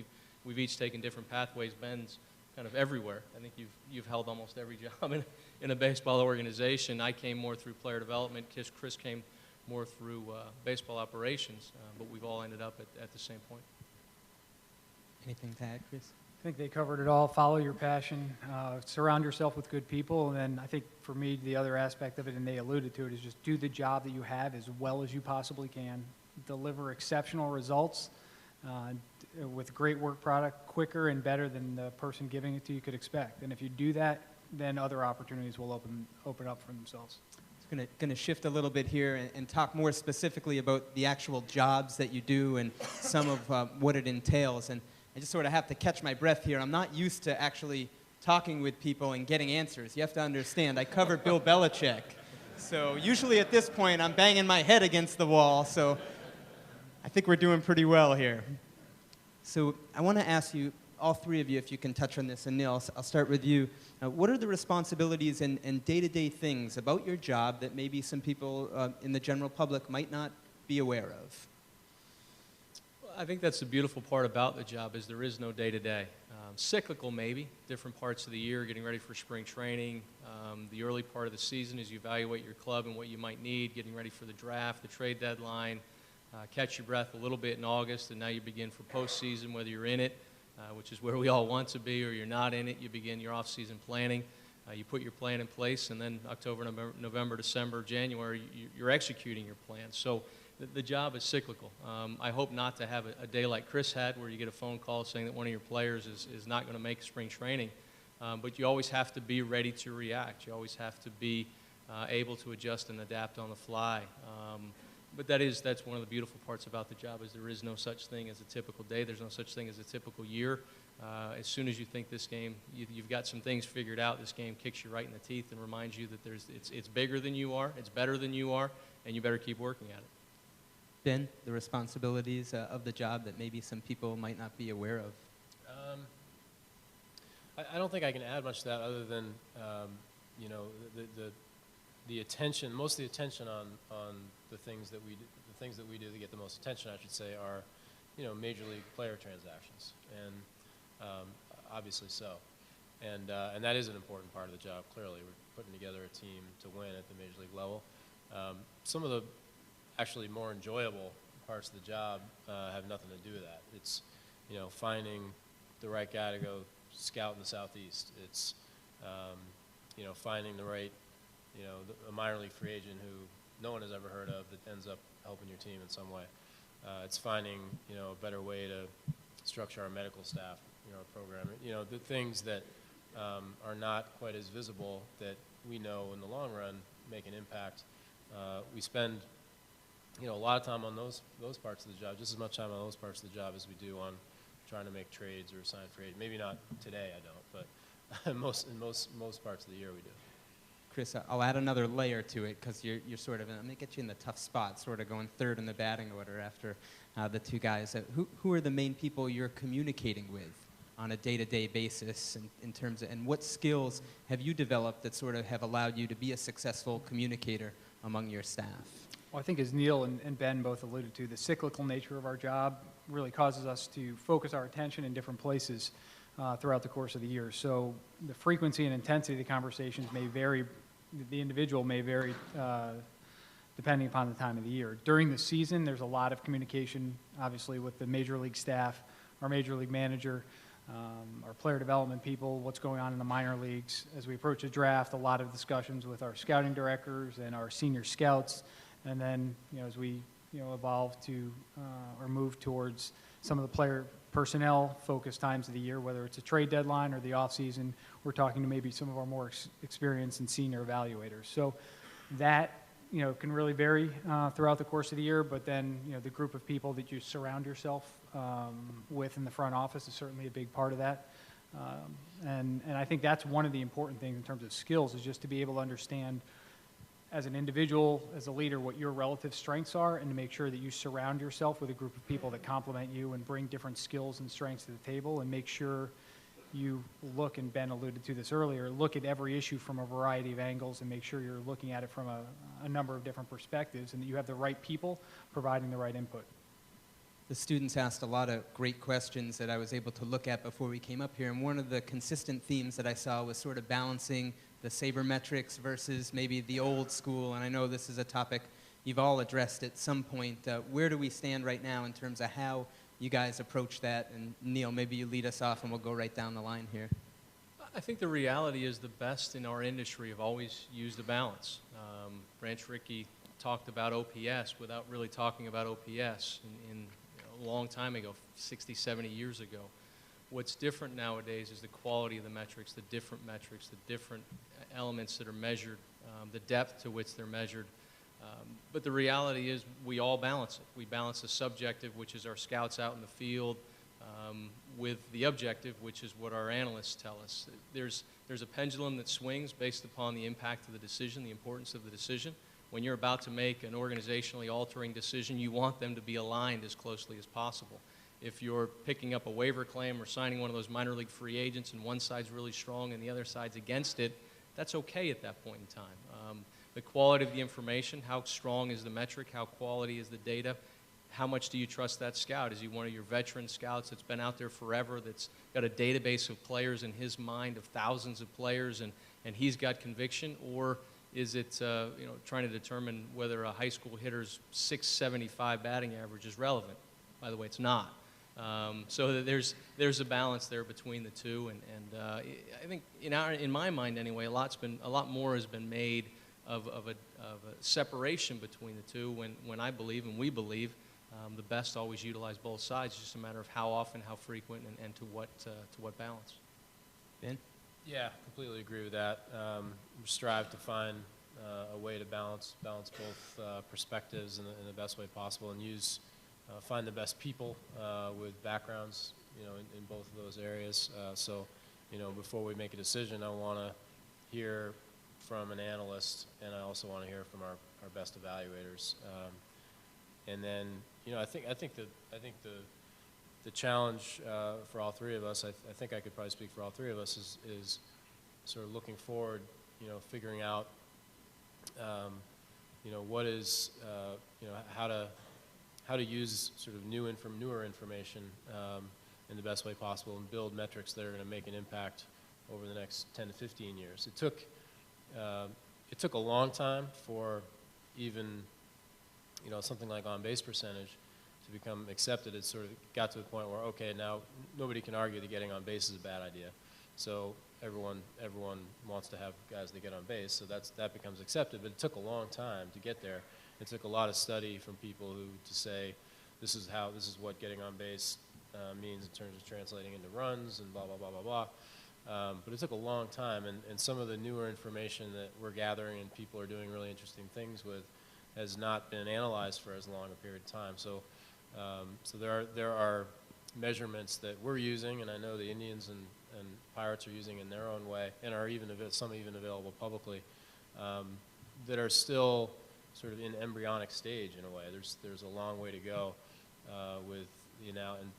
We've each taken different pathways. Ben's kind of everywhere. I think you've held almost every job in a baseball organization. I came more through player development. Chris came more through baseball operations, but we've all ended up at the same point. Anything to add, Chris? I think they covered it all. Follow your passion, surround yourself with good people, and then I think for me the other aspect of it, and they alluded to it, is just do the job that you have as well as you possibly can. Deliver exceptional results with great work product, quicker and better than the person giving it to you could expect. And if you do that, then other opportunities will open up for themselves. Going to shift a little bit here and talk more specifically about the actual jobs that you do and some of what it entails. And I just sort of have to catch my breath here. I'm not used to actually talking with people and getting answers. You have to understand, I covered Bill Belichick. So usually at this point, I'm banging my head against the wall. So I think we're doing pretty well here. So I want to ask you, all three of you, if you can touch on this. And Neal, I'll start with you. What are the responsibilities and day-to-day things about your job that maybe some people in the general public might not be aware of? I think that's the beautiful part about the job, is there is no day-to-day. Cyclical maybe, different parts of the year, getting ready for spring training. The early part of the season as you evaluate your club and what you might need, getting ready for the draft, the trade deadline. Catch your breath a little bit in August, and now you begin for postseason, whether you're in it, which is where we all want to be, or you're not in it. You begin your off-season planning. You put your plan in place, and then October, November, December, January, you're executing your plan. So the job is cyclical. I hope not to have a day like Chris had, where you get a phone call saying that one of your players is not going to make spring training. But you always have to be ready to react. You always have to be able to adjust and adapt on the fly. But that's one of the beautiful parts about the job, is there is no such thing as a typical day. There's no such thing as a typical year. As soon as you think this game, you've got some things figured out, this game kicks you right in the teeth and reminds you that it's bigger than you are, it's better than you are, and you better keep working at it. Ben, the responsibilities of the job that maybe some people might not be aware of? I don't think I can add much to that, other than the attention, most of the attention on the things that we do, the things that we do that get the most attention, I should say, are, major league player transactions, and obviously so. And that is an important part of the job, clearly. We're putting together a team to win at the major league level. Some of the actually more enjoyable parts of the job have nothing to do with that. It's, finding the right guy to go scout in the Southeast. It's, finding the right, a minor league free agent who no one has ever heard of that ends up helping your team in some way. It's finding, a better way to structure our medical staff, program. The things that are not quite as visible that we know in the long run make an impact. We spend, a lot of time on those parts of the job, just as much time on those parts of the job as we do on trying to make trades or sign free agents. Maybe not today, I don't, but in most parts of the year we do. Chris, I'll add another layer to it because you're sort of, I'm going to get you in the tough spot, sort of going third in the batting order after the two guys. Who are the main people you're communicating with on a day-to-day basis in terms of, and what skills have you developed that sort of have allowed you to be a successful communicator among your staff? Well, I think as Neal and Ben both alluded to, the cyclical nature of our job really causes us to focus our attention in different places throughout the course of the year. So the frequency and intensity of the conversations may vary, the individual may vary depending upon the time of the year. During the season, there's a lot of communication, obviously, with the major league staff, our major league manager, our player development people, what's going on in the minor leagues. As we approach the draft, a lot of discussions with our scouting directors and our senior scouts. And then, as we, evolve to or move towards some of the player personnel-focused times of the year, whether it's a trade deadline or the off-season, we're talking to maybe some of our more experienced and senior evaluators. So that, can really vary throughout the course of the year, but then, the group of people that you surround yourself with in the front office is certainly a big part of that. And I think that's one of the important things in terms of skills, is just to be able to understand as an individual, as a leader, what your relative strengths are, and to make sure that you surround yourself with a group of people that complement you and bring different skills and strengths to the table, and make sure you look, and Ben alluded to this earlier, look at every issue from a variety of angles and make sure you're looking at it from a number of different perspectives, and that you have the right people providing the right input. The students asked a lot of great questions that I was able to look at before we came up here, and one of the consistent themes that I saw was sort of balancing the sabermetrics versus maybe the old school, and I know this is a topic you've all addressed at some point. Where do we stand right now in terms of how you guys approach that? And Neal, maybe you lead us off and we'll go right down the line here. I think the reality is the best in our industry have always used a balance. Branch Rickey talked about OPS without really talking about OPS in a long time ago, 60, 70 years ago. What's different nowadays is the quality of the metrics, the different elements that are measured, the depth to which they're measured. But the reality is we all balance it. We balance the subjective, which is our scouts out in the field, with the objective, which is what our analysts tell us. There's a pendulum that swings based upon the impact of the decision, the importance of the decision. When you're about to make an organizationally altering decision, you want them to be aligned as closely as possible. If you're picking up a waiver claim or signing one of those minor league free agents and one side's really strong and the other side's against it, that's okay at that point in time. The quality of the information, how strong is the metric, how quality is the data, how much do you trust that scout? Is he one of your veteran scouts that's been out there forever, that's got a database of players in his mind of thousands of players, and he's got conviction? Or is it trying to determine whether a high school hitter's .675 batting average is relevant? By the way, it's not. So there's a balance there between the two, and I think in my mind anyway, a lot more has been made of a separation between the two. When I believe and we believe, the best always utilize both sides. It's just a matter of how often, how frequent, and to what balance. Ben? Yeah, completely agree with that. Strive to find a way to balance both perspectives in the best way possible, and find the best people with backgrounds, in both of those areas. So, before we make a decision, I want to hear from an analyst, and I also want to hear from our best evaluators. And then, I think the challenge for all three of us, I think I could probably speak for all three of us, is sort of looking forward, figuring out, what is, how how to use sort of newer information in the best way possible and build metrics that are going to make an impact over the next 10 to 15 years. It took a long time for even, you know, something like on-base percentage to become accepted. It sort of got to the point where, okay, now nobody can argue that getting on base is a bad idea. So everyone wants to have guys that get on base, so that becomes accepted. But it took a long time to get there. It took a lot of study from people to say, this is what getting on base means in terms of translating into runs and blah, blah, blah, blah, blah. But it took a long time, and some of the newer information that we're gathering and people are doing really interesting things with has not been analyzed for as long a period of time. So, so there are measurements that we're using, and I know the Indians and Pirates are using in their own way, and are some even available publicly, that are still sort of in embryonic stage in a way. There's a long way to go with in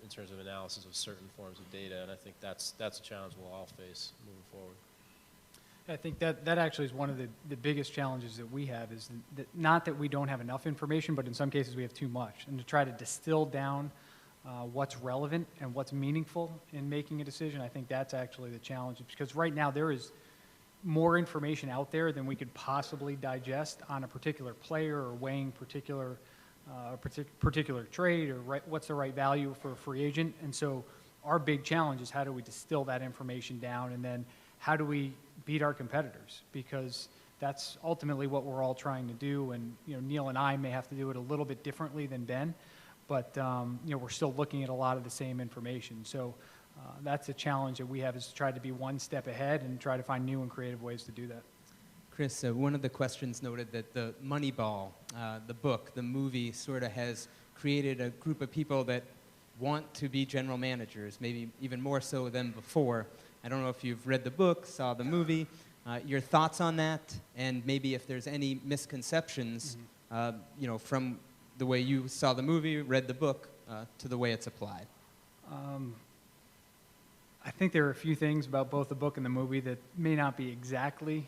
terms of analysis of certain forms of data, and I think that's a challenge we'll all face moving forward. I think that actually is one of the biggest challenges that we have, is that not that we don't have enough information, but in some cases we have too much, and to try to distill down what's relevant and what's meaningful in making a decision. I think that's actually the challenge, because right now there is more information out there than we could possibly digest on a particular player or weighing particular trade, or what's the right value for a free agent. And so our big challenge is, how do we distill that information down, and then how do we beat our competitors? Because that's ultimately what we're all trying to do. And you know, Neal and I may have to do it a little bit differently than Ben, but you know, we're still looking at a lot of the same information. So that's a challenge that we have, is to try to be one step ahead and try to find new and creative ways to do that. Chris, one of the questions noted that the Moneyball, the book, the movie, sort of has created a group of people that want to be general managers, maybe even more so than before. I don't know if you've read the book, saw the movie, your thoughts on that, and maybe if there's any misconceptions, you know, from the way you saw the movie, read the book, to the way it's applied. I think there are a few things about both the book and the movie that may not be exactly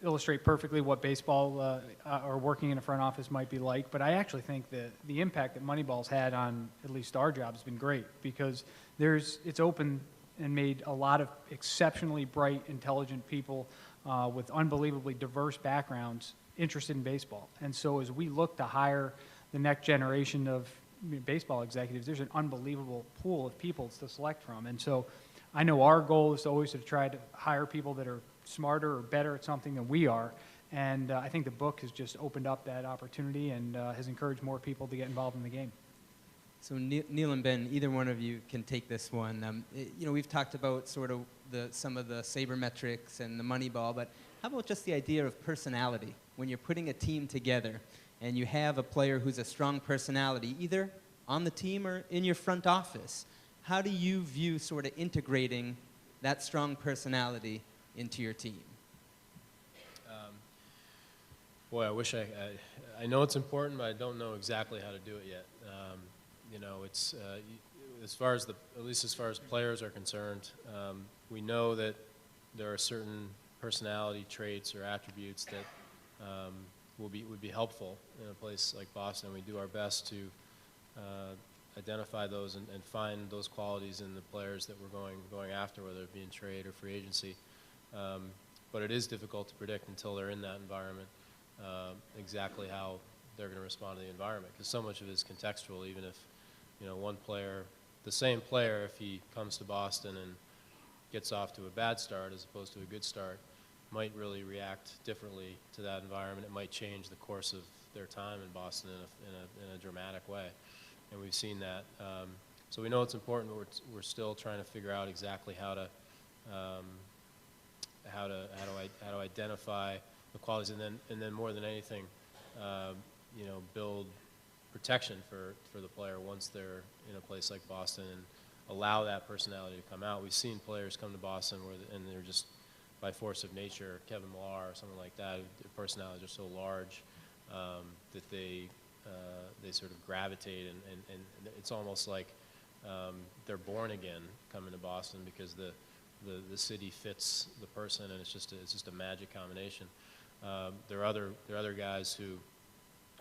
illustrate perfectly what baseball or working in a front office might be like, but I actually think that the impact that Moneyball's had on at least our job has been great, because it's open and made a lot of exceptionally bright, intelligent people with unbelievably diverse backgrounds interested in baseball. And so as we look to hire the next generation of baseball executives, there's an unbelievable pool of people to select from. And so I know our goal is always to try to hire people that are smarter or better at something than we are. And I think the book has just opened up that opportunity and has encouraged more people to get involved in the game. So Neal and Ben, either one of you can take this one. You know, we've talked about sort of some of the sabermetrics and the Moneyball, but how about just the idea of personality? When you're putting a team together and you have a player who's a strong personality, either on the team or in your front office, how do you view sort of integrating that strong personality into your team? Boy, I wish I know it's important, but I don't know exactly how to do it yet. You know, it's at least as far as players are concerned, we know that there are certain personality traits or attributes that would be helpful in a place like Boston. We do our best to identify those and find those qualities in the players that we're going after, whether it be in trade or free agency. But it is difficult to predict until they're in that environment exactly how they're going to respond to the environment, because so much of it is contextual. Even if, you know, one player, the same player, if he comes to Boston and gets off to a bad start as opposed to a good start, might really react differently to that environment. It might change the course of their time in Boston in a dramatic way, and we've seen that. So we know it's important, but we're still trying to figure out exactly how to identify the qualities, and then more than anything, you know, build protection for the player once they're in a place like Boston, and allow that personality to come out. We've seen players come to Boston and they're just, by force of nature, Kevin Millar or something like that, their personalities are so large that they sort of gravitate, and it's almost like they're born again coming to Boston, because the city fits the person, and it's just a magic combination. There are other guys who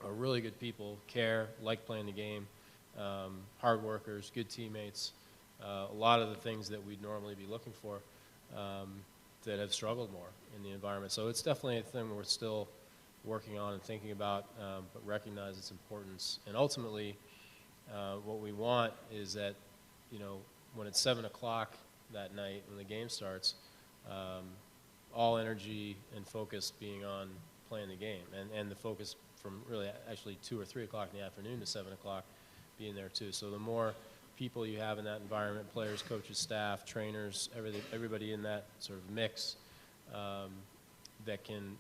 are really good people, care, like playing the game, hard workers, good teammates, a lot of the things that we'd normally be looking for that have struggled more in the environment. So it's definitely a thing we're still working on and thinking about, but recognize its importance. And ultimately, what we want is that, you know, when it's 7 o'clock that night when the game starts, all energy and focus being on playing the game, and the focus from really actually 2 or 3 o'clock in the afternoon to 7 o'clock being there too. So the more people you have in that environment, players, coaches, staff, trainers, everybody in that sort of mix that can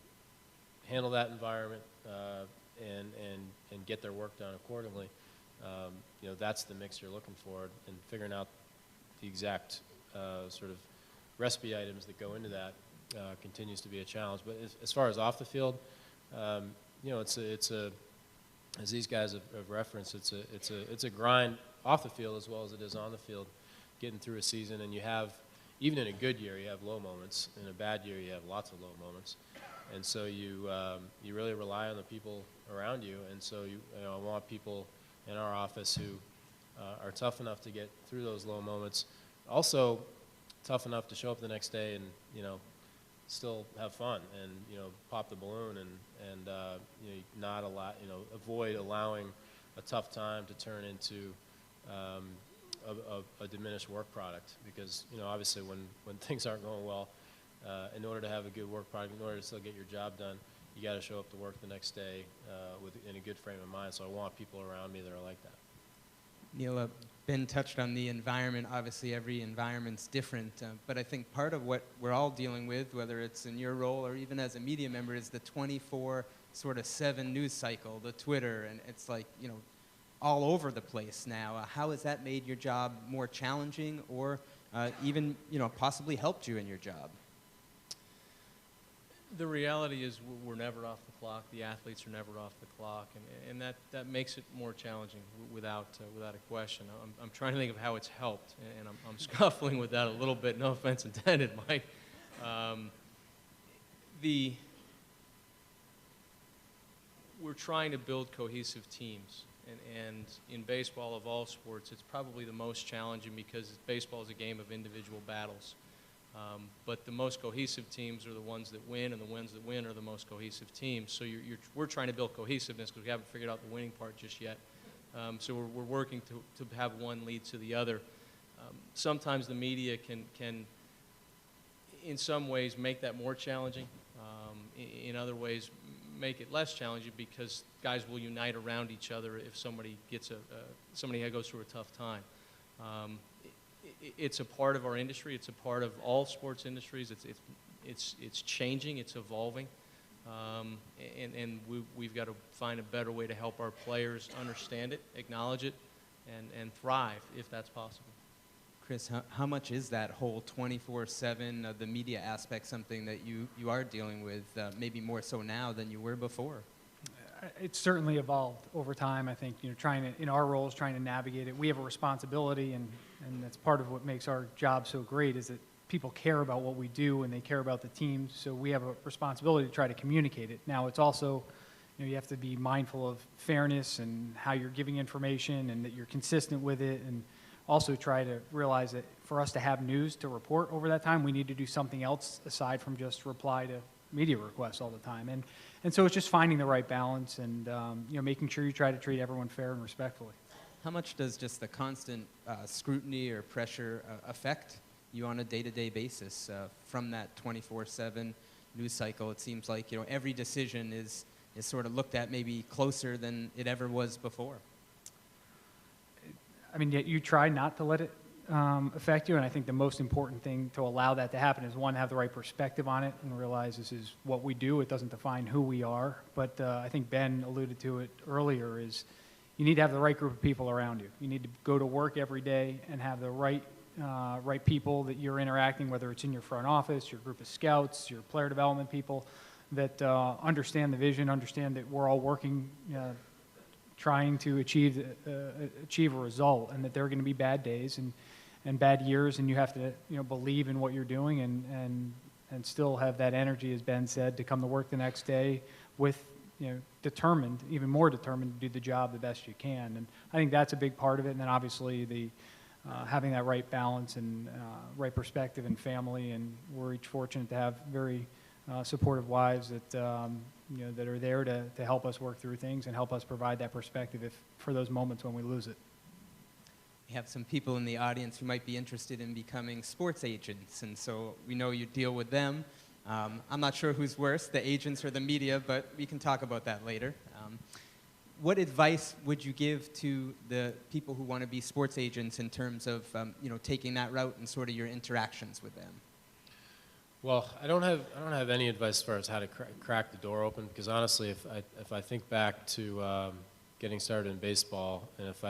handle that environment and get their work done accordingly, you know, that's the mix you're looking for, and figuring out the exact sort of recipe items that go into that continues to be a challenge. But as far as off the field, you know, it's a as these guys have referenced, it's a grind off the field as well as it is on the field, getting through a season. And you have, even in a good year, you have low moments. In a bad year, you have lots of low moments. And so you really rely on the people around you. And so you know, I want people in our office who are tough enough to get through those low moments, also tough enough to show up the next day and, you know, still have fun and, you know, pop the balloon and you know, not allow, you know, avoid allowing a tough time to turn into a diminished work product. Because, you know, obviously when things aren't going well, in order to have a good work product, in order to still get your job done, you got to show up to work the next day in a good frame of mind. So I want people around me that are like that. Neal, Ben touched on the environment. Obviously, every environment's different, but I think part of what we're all dealing with, whether it's in your role or even as a media member, is the 24/7 news cycle, the Twitter, and it's like, you know, all over the place now. How has that made your job more challenging, or even, you know, possibly helped you in your job? The reality is we're never off the clock. The athletes are never off the clock, and that makes it more challenging without a question. I'm trying to think of how it's helped, and I'm scuffling with that a little bit. No offense intended, Mike. We're trying to build cohesive teams, and in baseball of all sports, it's probably the most challenging because baseball is a game of individual battles. But the most cohesive teams are the ones that win, and the ones that win are the most cohesive teams. So we're trying to build cohesiveness because we haven't figured out the winning part just yet. So we're working to have one lead to the other. Sometimes the media can, in some ways, make that more challenging. In other ways, make it less challenging because guys will unite around each other if somebody goes through a tough time. It's a part of our industry. It's a part of all sports industries. It's changing. It's evolving, and we've got to find a better way to help our players understand it, acknowledge it, and thrive if that's possible. Chris, how much is that whole 24/7 the media aspect something that you are dealing with, maybe more so now than you were before? It's certainly evolved over time. I think, you know, in our roles, trying to navigate it, we have a responsibility, and that's part of what makes our job so great, is that people care about what we do and they care about the team. So we have a responsibility to try to communicate it. Now, it's also, you know, you have to be mindful of fairness and how you're giving information and that you're consistent with it, and also try to realize that for us to have news to report over that time, we need to do something else aside from just reply to media requests all the time. And so it's just finding the right balance and, you know, making sure you try to treat everyone fair and respectfully. How much does just the constant scrutiny or pressure affect you on a day-to-day basis from that 24/7 news cycle? It seems like, you know, every decision is sort of looked at maybe closer than it ever was before. I mean, you try not to let it affect you, and I think the most important thing to allow that to happen is, one, have the right perspective on it and realize this is what we do. It doesn't define who we are. But I think Ben alluded to it earlier, is you need to have the right group of people around you. You need to go to work every day and have the right people that you're interacting, whether it's in your front office, your group of scouts, your player development people, that understand the vision, understand that we're all working trying to achieve a result, and that there are going to be bad days and bad years, and you have to, you know, believe in what you're doing and still have that energy, as Ben said, to come to work the next day with, determined, even more determined to do the job the best you can. And I think that's a big part of it. And then obviously the having that right balance and right perspective and family. And we're each fortunate to have very supportive wives that that are there to help us work through things and help us provide that perspective for those moments when we lose it. We have some people in the audience who might be interested in becoming sports agents, and so we know you deal with them. I'm not sure who's worse, the agents or the media, but we can talk about that later. What advice would you give to the people who want to be sports agents in terms of taking that route and sort of your interactions with them? Well, I don't have any advice as far as how to crack the door open, because honestly, if I think back to getting started in baseball, and if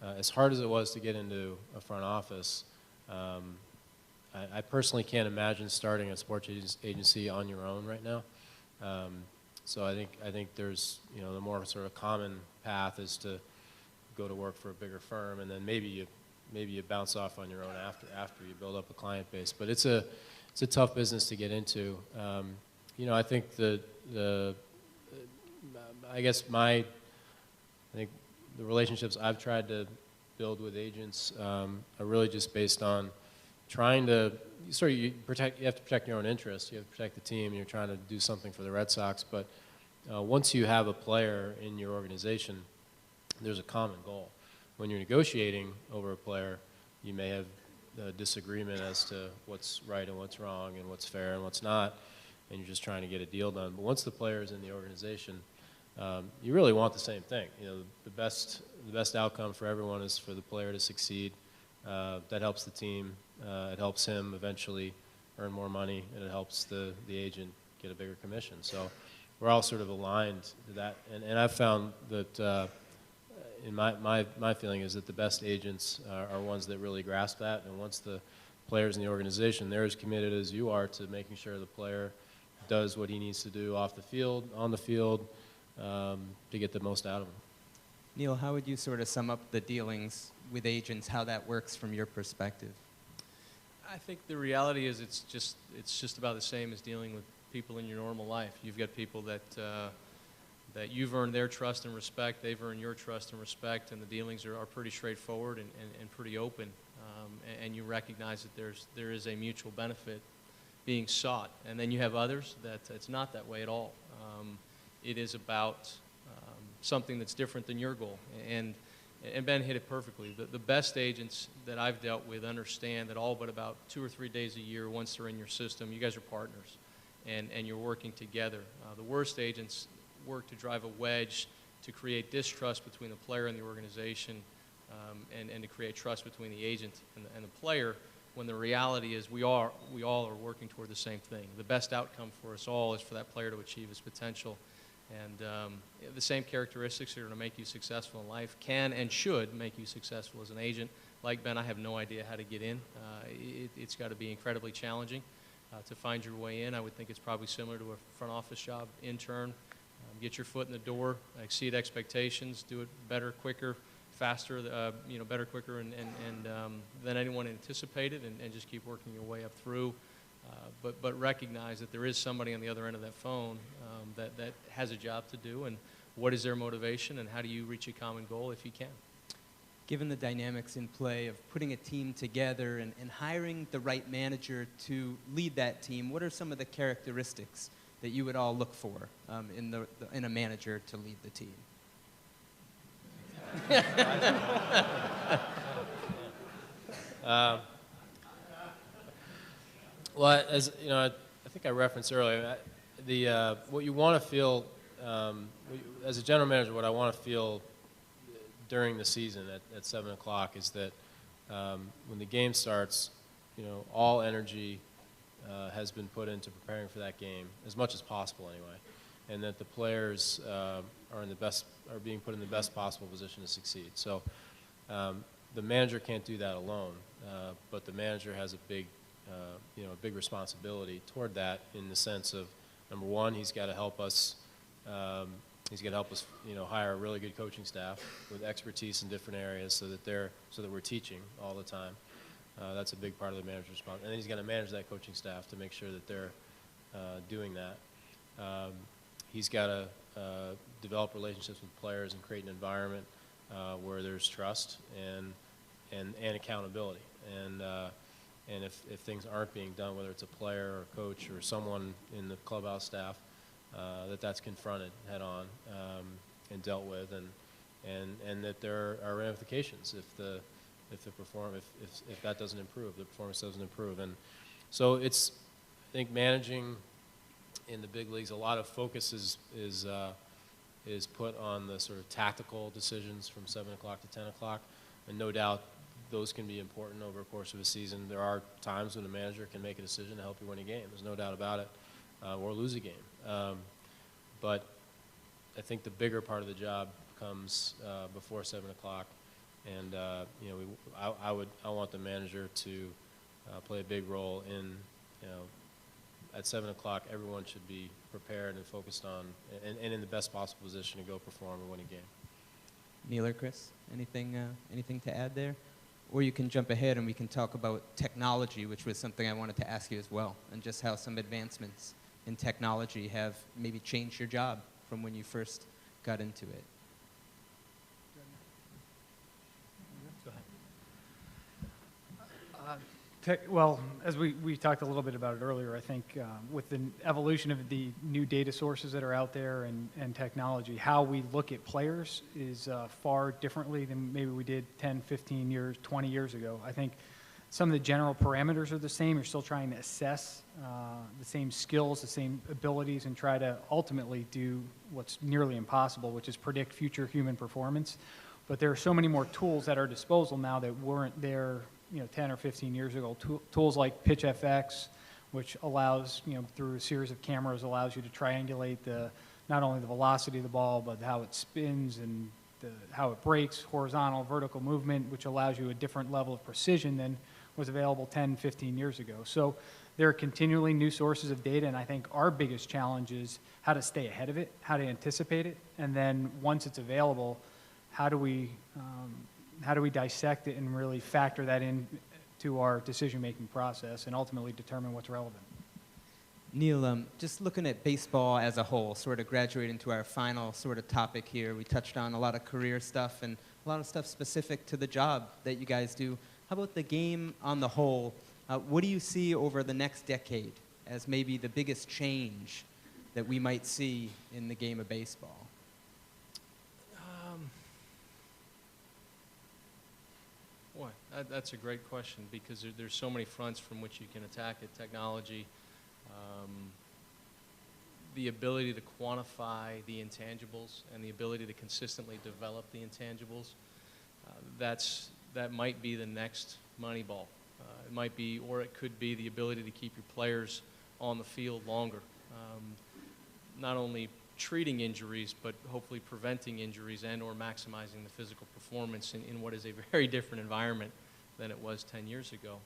as hard as it was to get into a front office, I personally can't imagine starting a sports agency on your own right now. So I think there's the more sort of common path is to go to work for a bigger firm, and then maybe you bounce off on your own after you build up a client base. But it's a tough business to get into. I think the relationships I've tried to build with agents are really just based on trying to you have to protect your own interests. You have to protect the team. You're trying to do something for the Red Sox, but once you have a player in your organization, there's a common goal. When you're negotiating over a player, you may have a disagreement as to what's right and what's wrong and what's fair and what's not, and you're just trying to get a deal done. But once the player is in the organization, you really want the same thing. The best outcome for everyone is for the player to succeed. That helps the team. It helps him eventually earn more money, and it helps the agent get a bigger commission. So we're all sort of aligned to that. And I've found that in my feeling is that the best agents are ones that really grasp that. And once the player's in the organization, they're as committed as you are to making sure the player does what he needs to do off the field, on the field, to get the most out of him. Neal, how would you sort of sum up the dealings with agents, how that works from your perspective? I think the reality is it's just about the same as dealing with people in your normal life. You've got people that you've earned their trust and respect, they've earned your trust and respect, and the dealings are pretty straightforward and pretty open. And you recognize that there is a mutual benefit being sought. And then you have others that it's not that way at all. It is about something that's different than your goal. And Ben hit it perfectly. The best agents that I've dealt with understand that all but about 2 or 3 days a year, once they're in your system, you guys are partners, and you're working together. The worst agents work to drive a wedge to create distrust between the player and the organization, and to create trust between the agent and the player, when the reality is we all are working toward the same thing. The best outcome for us all is for that player to achieve his potential. And the same characteristics that are going to make you successful in life can and should make you successful as an agent. Like Ben, I have no idea how to get in. It's got to be incredibly challenging to find your way in. I would think it's probably similar to a front office job, intern. Get your foot in the door, exceed expectations, do it better, quicker, faster, better, quicker, and than anyone anticipated, and just keep working your way up through. But recognize that there is somebody on the other end of that phone that has a job to do, and what is their motivation, and how do you reach a common goal if you can? Given the dynamics in play of putting a team together and hiring the right manager to lead that team, what are some of the characteristics that you would all look for in a manager to lead the team? Well, as you know, I think I referenced earlier, what you want to feel as a general manager, what I want to feel during the season at 7 o'clock is that when the game starts, all energy has been put into preparing for that game as much as possible anyway, and that the players are being put in the best possible position to succeed. So the manager can't do that alone, but the manager has a big responsibility toward that, in the sense of, number one, he's got to help us. Hire a really good coaching staff with expertise in different areas, so that we're teaching all the time. That's a big part of the manager's responsibility. And then he's got to manage that coaching staff to make sure that they're doing that. he's got to develop relationships with players and create an environment where there's trust and accountability. And if things aren't being done, whether it's a player or a coach or someone in the clubhouse staff, that's confronted head on and dealt with, and that there are ramifications if that doesn't improve, the performance doesn't improve. And so it's, I think, managing in the big leagues, a lot of focus is put on the sort of tactical decisions from 7 o'clock to 10 o'clock, and no doubt those can be important over the course of a season. There are times when a manager can make a decision to help you win a game. There's no doubt about it, or lose a game. But I think the bigger part of the job comes before 7 o'clock, and you know, I want the manager to play a big role in, you know, at 7 o'clock, everyone should be prepared and focused on, and in the best possible position to go perform and win a game. Neal or Chris, anything to add there? Or you can jump ahead and we can talk about technology, which was something I wanted to ask you as well, and just how some advancements in technology have maybe changed your job from when you first got into it. Well, as we talked a little bit about it earlier, I think with the evolution of the new data sources that are out there and technology, how we look at players is far differently than maybe we did 10, 15 years, 20 years ago. I think some of the general parameters are the same. You're still trying to assess the same skills, the same abilities, and try to ultimately do what's nearly impossible, which is predict future human performance. But there are so many more tools at our disposal now that weren't there, 10 or 15 years ago. Tools like PitchFX, which allows, through a series of cameras, allows you to triangulate not only the velocity of the ball, but how it spins and how it breaks, horizontal, vertical movement, which allows you a different level of precision than was available 10, 15 years ago. So there are continually new sources of data, and I think our biggest challenge is how to stay ahead of it, how to anticipate it, and then once it's available, how do we dissect it and really factor that into our decision-making process and ultimately determine what's relevant? Neal, just looking at baseball as a whole, sort of graduating to our final sort of topic here, we touched on a lot of career stuff and a lot of stuff specific to the job that you guys do. How about the game on the whole? What do you see over the next decade as maybe the biggest change that we might see in the game of baseball? Boy, that's a great question, because there's so many fronts from which you can attack it. Technology, the ability to quantify the intangibles and the ability to consistently develop the intangibles, that might be the next Moneyball. It might be, or it could be, the ability to keep your players on the field longer. Not only treating injuries, but hopefully preventing injuries and or maximizing the physical performance in what is a very different environment than it was 10 years ago.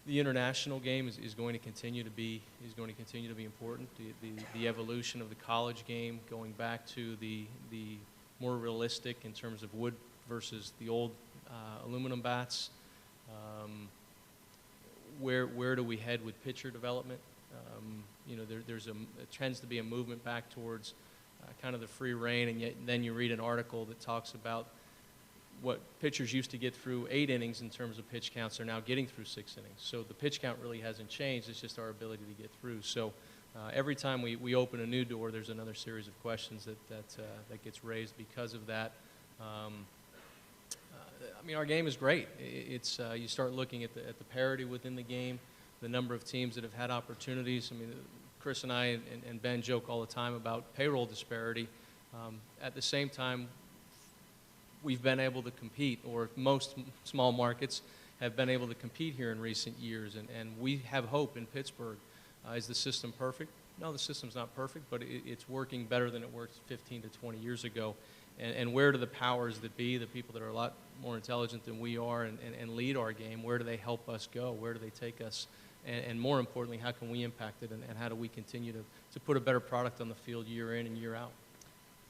The international game is going to continue to be important. The evolution of the college game, going back to the more realistic in terms of wood versus the old aluminum bats. Where do we head with pitcher development? There tends to be a movement back towards kind of the free rein, and yet then you read an article that talks about what pitchers used to get through 8 innings in terms of pitch counts are now getting through 6 innings. So the pitch count really hasn't changed. It's just our ability to get through. So every time we open a new door, there's another series of questions that gets raised because of that. Our game is great. It's you start looking at the parity within the game, the number of teams that have had opportunities. Chris and I and Ben joke all the time about payroll disparity. At the same time, we've been able to compete, or most small markets have been able to compete here in recent years, and we have hope in Pittsburgh. Is the system perfect? No, the system's not perfect, but it's working better than it worked 15 to 20 years ago. And where do the powers that be, the people that are a lot more intelligent than we are and lead our game, where do they help us go? Where do they take us? And more importantly, how can we impact it, and how do we continue to put a better product on the field year in and year out?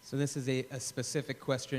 So this is a specific question